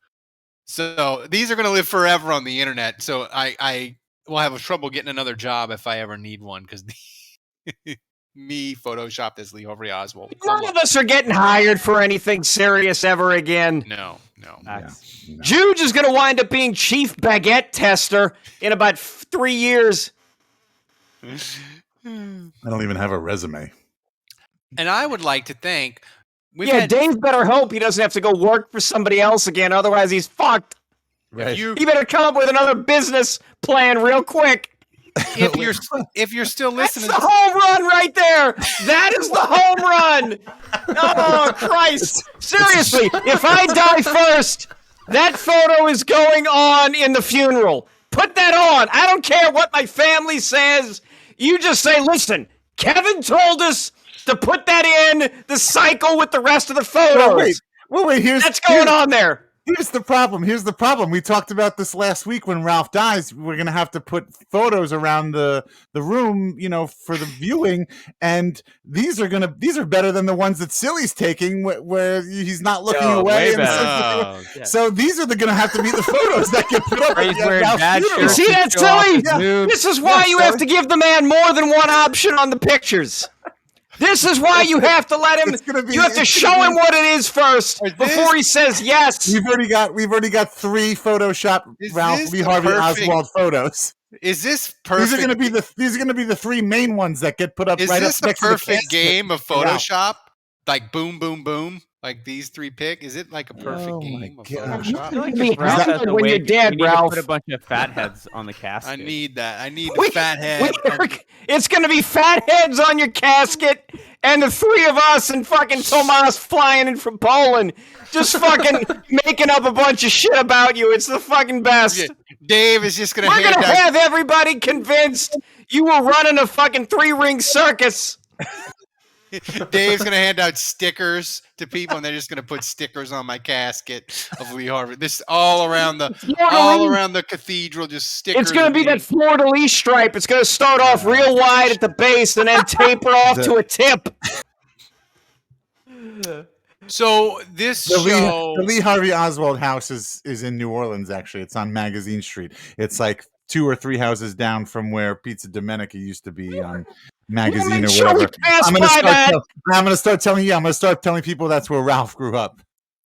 So these are going to live forever on the internet. So I will have trouble getting another job if I ever need one because me photoshopped as Lee Harvey Oswald. None of us are getting hired for anything serious ever again. No. Juge is going to wind up being chief baguette tester in about 3 years. I don't even have a resume. And I would like to thank. Dave better hope he doesn't have to go work for somebody else again. Otherwise, he's fucked. Right. He better come up with another business plan real quick. If you're still listening, That's the home run right there. That is the home run. Oh, Christ. Seriously, if I die first, that photo is going on in the funeral. Put that on. I don't care what my family says. You just say, listen, Kevin told us to put that in the cycle with the rest of the photos. Wait. That's going on there. Here's the problem. We talked about this last week when Ralph dies. We're going to have to put photos around the room, for the viewing. And these are better than the ones that Silly's taking where he's not looking away. So these are going to have to be the photos that get put up. You see that, Silly? Yeah. This is why you have to give the man more than one option on the pictures. This is why you have to let him. You have to show him what it is first before he says yes. We've already got 3 Photoshop Ralph Lee Harvey Oswald photos. Is this perfect? These are going to be the 3 main ones that get put up. Is right this up the perfect game of Photoshop? Yeah. Like boom, boom, boom. Like these 3 pick. Is it like a perfect game of Photoshop? I feel like if Ralph has to when wait, you're dead, we need Ralph. to put a bunch of fat heads on the casket. I need that. I need the fat head. It's going to be fat heads on your casket, and the 3 of us and fucking Tomas flying in from Poland, just fucking making up a bunch of shit about you. It's the fucking best. Dave is just going to We're going to have everybody convinced you were running a fucking 3-ring circus. Dave's going to hand out stickers to people, and they're just going to put stickers on my casket of Lee Harvey. This all around the cathedral, just stickers. It's going to be that fleur-de-lis stripe. It's going to start off real wide at the base and then taper off to a tip. So this the show, the Lee Harvey Oswald house is in New Orleans. Actually, it's on Magazine Street. It's like 2 or 3 houses down from where Pizza Domenica used to be on Magazine or whatever. I'm going to start telling people that's where Ralph grew up.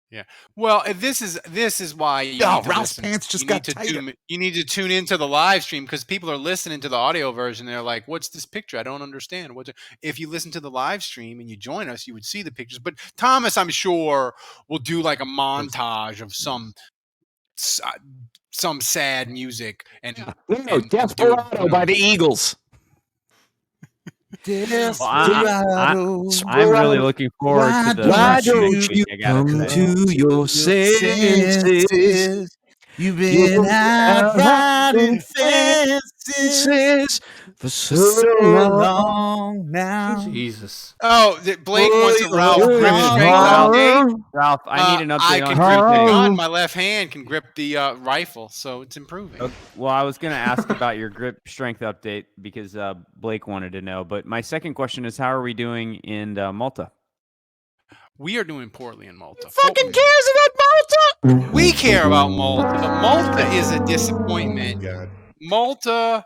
Yeah. Well, this is why you Ralph's pants just got tighter. You need to tune into the live stream because people are listening to the audio version. They're like, "What's this picture? I don't understand." If you listen to the live stream and you join us, you would see the pictures. But Thomas, I'm sure, will do like a montage of some sad music and Desperado by the Eagles. I'm really looking forward to the. Why don't you come to your senses? You've been out riding fences for so long now. Jesus. Oh, Blake wants a Ralph grip strength update. Ralph, I need an update I on can grip grip strength. on my left hand can grip the rifle, so it's improving. Okay. Well, I was going to ask about your grip strength update because Blake wanted to know. But my second question is, how are we doing in Malta? We are doing poorly in Malta. Who fucking cares about Malta? We care about Malta. Malta is a disappointment. God. Malta.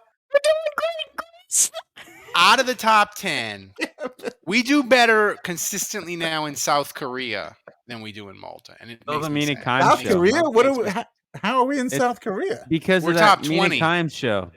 Out of the top 10, we do better consistently now in South Korea than we do in Malta, and it makes me sad. South show. Korea? What are we? Makes me- How are we in South Korea? Because We're of that top Mina 20. Kimes show.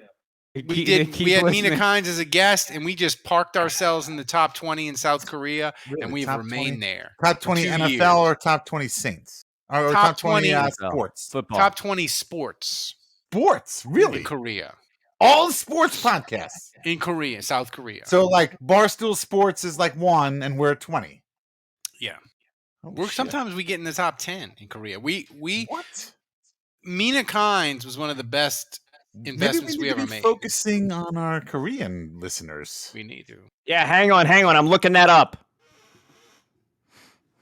We had Mina Kimes as a guest, and we just parked ourselves in the top 20 in South Korea, and we've Top remained 20? there. Top for 20 2 NFL years. or top 20 Saints? Or Top top 20 20 sports? Football. Top 20 sports Sports, really? in Korea. All sports podcasts. In Korea, South Korea. So like Barstool Sports is like 1, and we're 20. Yeah. Oh, shit. Sometimes we get in the top 10 in Korea. We What? Mina Kimes was one of the best investments we Maybe we need ever to be made. focusing on our Korean listeners. We need to. Yeah, hang on. I'm looking that up.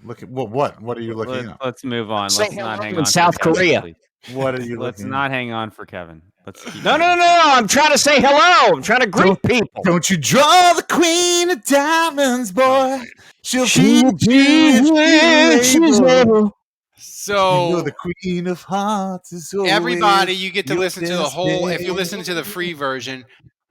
Look at what are you looking up? Let's move on. Say Let's not hello hang in on. South for Kevin, Korea. please. What are you Let's looking not hang on for Kevin. Let's keep No. going. I'm trying to say hello. I'm trying to greet people. Don't you draw the queen of diamonds, boy. She'll be if she's able. So You know the queen of hearts is always everybody, you get to your listen to the whole. If you destiny. listen to the free version,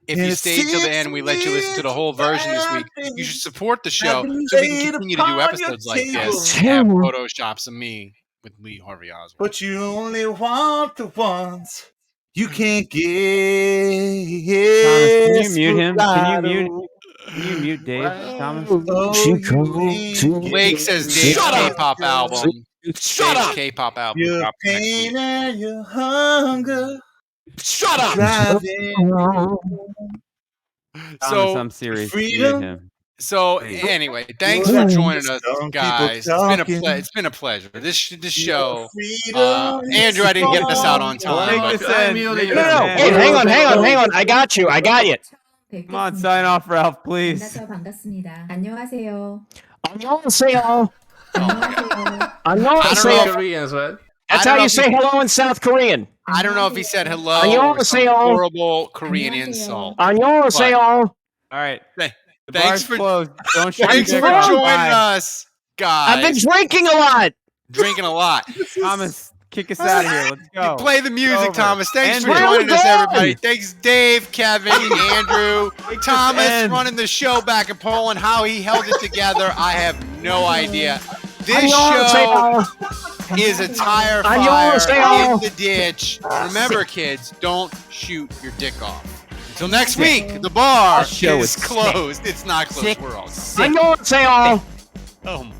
if And you it stay till the end, we let you listen to the whole version this week. You should support the show so we can continue to do episodes like this. And have photoshops of me with Lee Harvey Oswald. But you only want the ones you can't get. Thomas, can you mute him? Can you mute Dave, Thomas? Blake says Dave's Shut up. K-pop album. Shut Dave's up. K-pop album. Your drops next week. pain and your hunger. Shut up. Driving. Thomas, So I'm serious. freedom. Mute him. So anyway, thanks for joining us, guys. It's been a pleasure. This show, Andrew, I didn't get this out on time. Make but- this end. Make this No. end. Hey, hang on. I got you. Come on, sign off, Ralph, please. 만나서 반갑습니다. 안녕하세요. 안녕하세요. 안녕하세요. 안녕하세요. Koreans, right? That's I don't how know you if say hello in South Korean. I don't know if he said hello or some 안녕하세요. horrible Korean 안녕하세요. insult. 안녕하세요. All right. Th- The Thanks bar's for closed. Don't shoot thanks your for dick off. joining Bye. us, guys. I've been drinking a lot. Drinking a lot. Thomas, kick us out of here. Let's go. Play the music, Over. Thomas. Thanks And for where joining we us, going? everybody. Thanks, Dave, Kevin, Andrew, Thomas end. running the show back in Poland. How he held it together, I have no idea. This show is a tire fire 안녕하세요. in the ditch. Remember, kids, don't shoot your dick off. Until next week, the bar Our show is is closed. It's not closed. We're all. 안녕하세요. Oh my.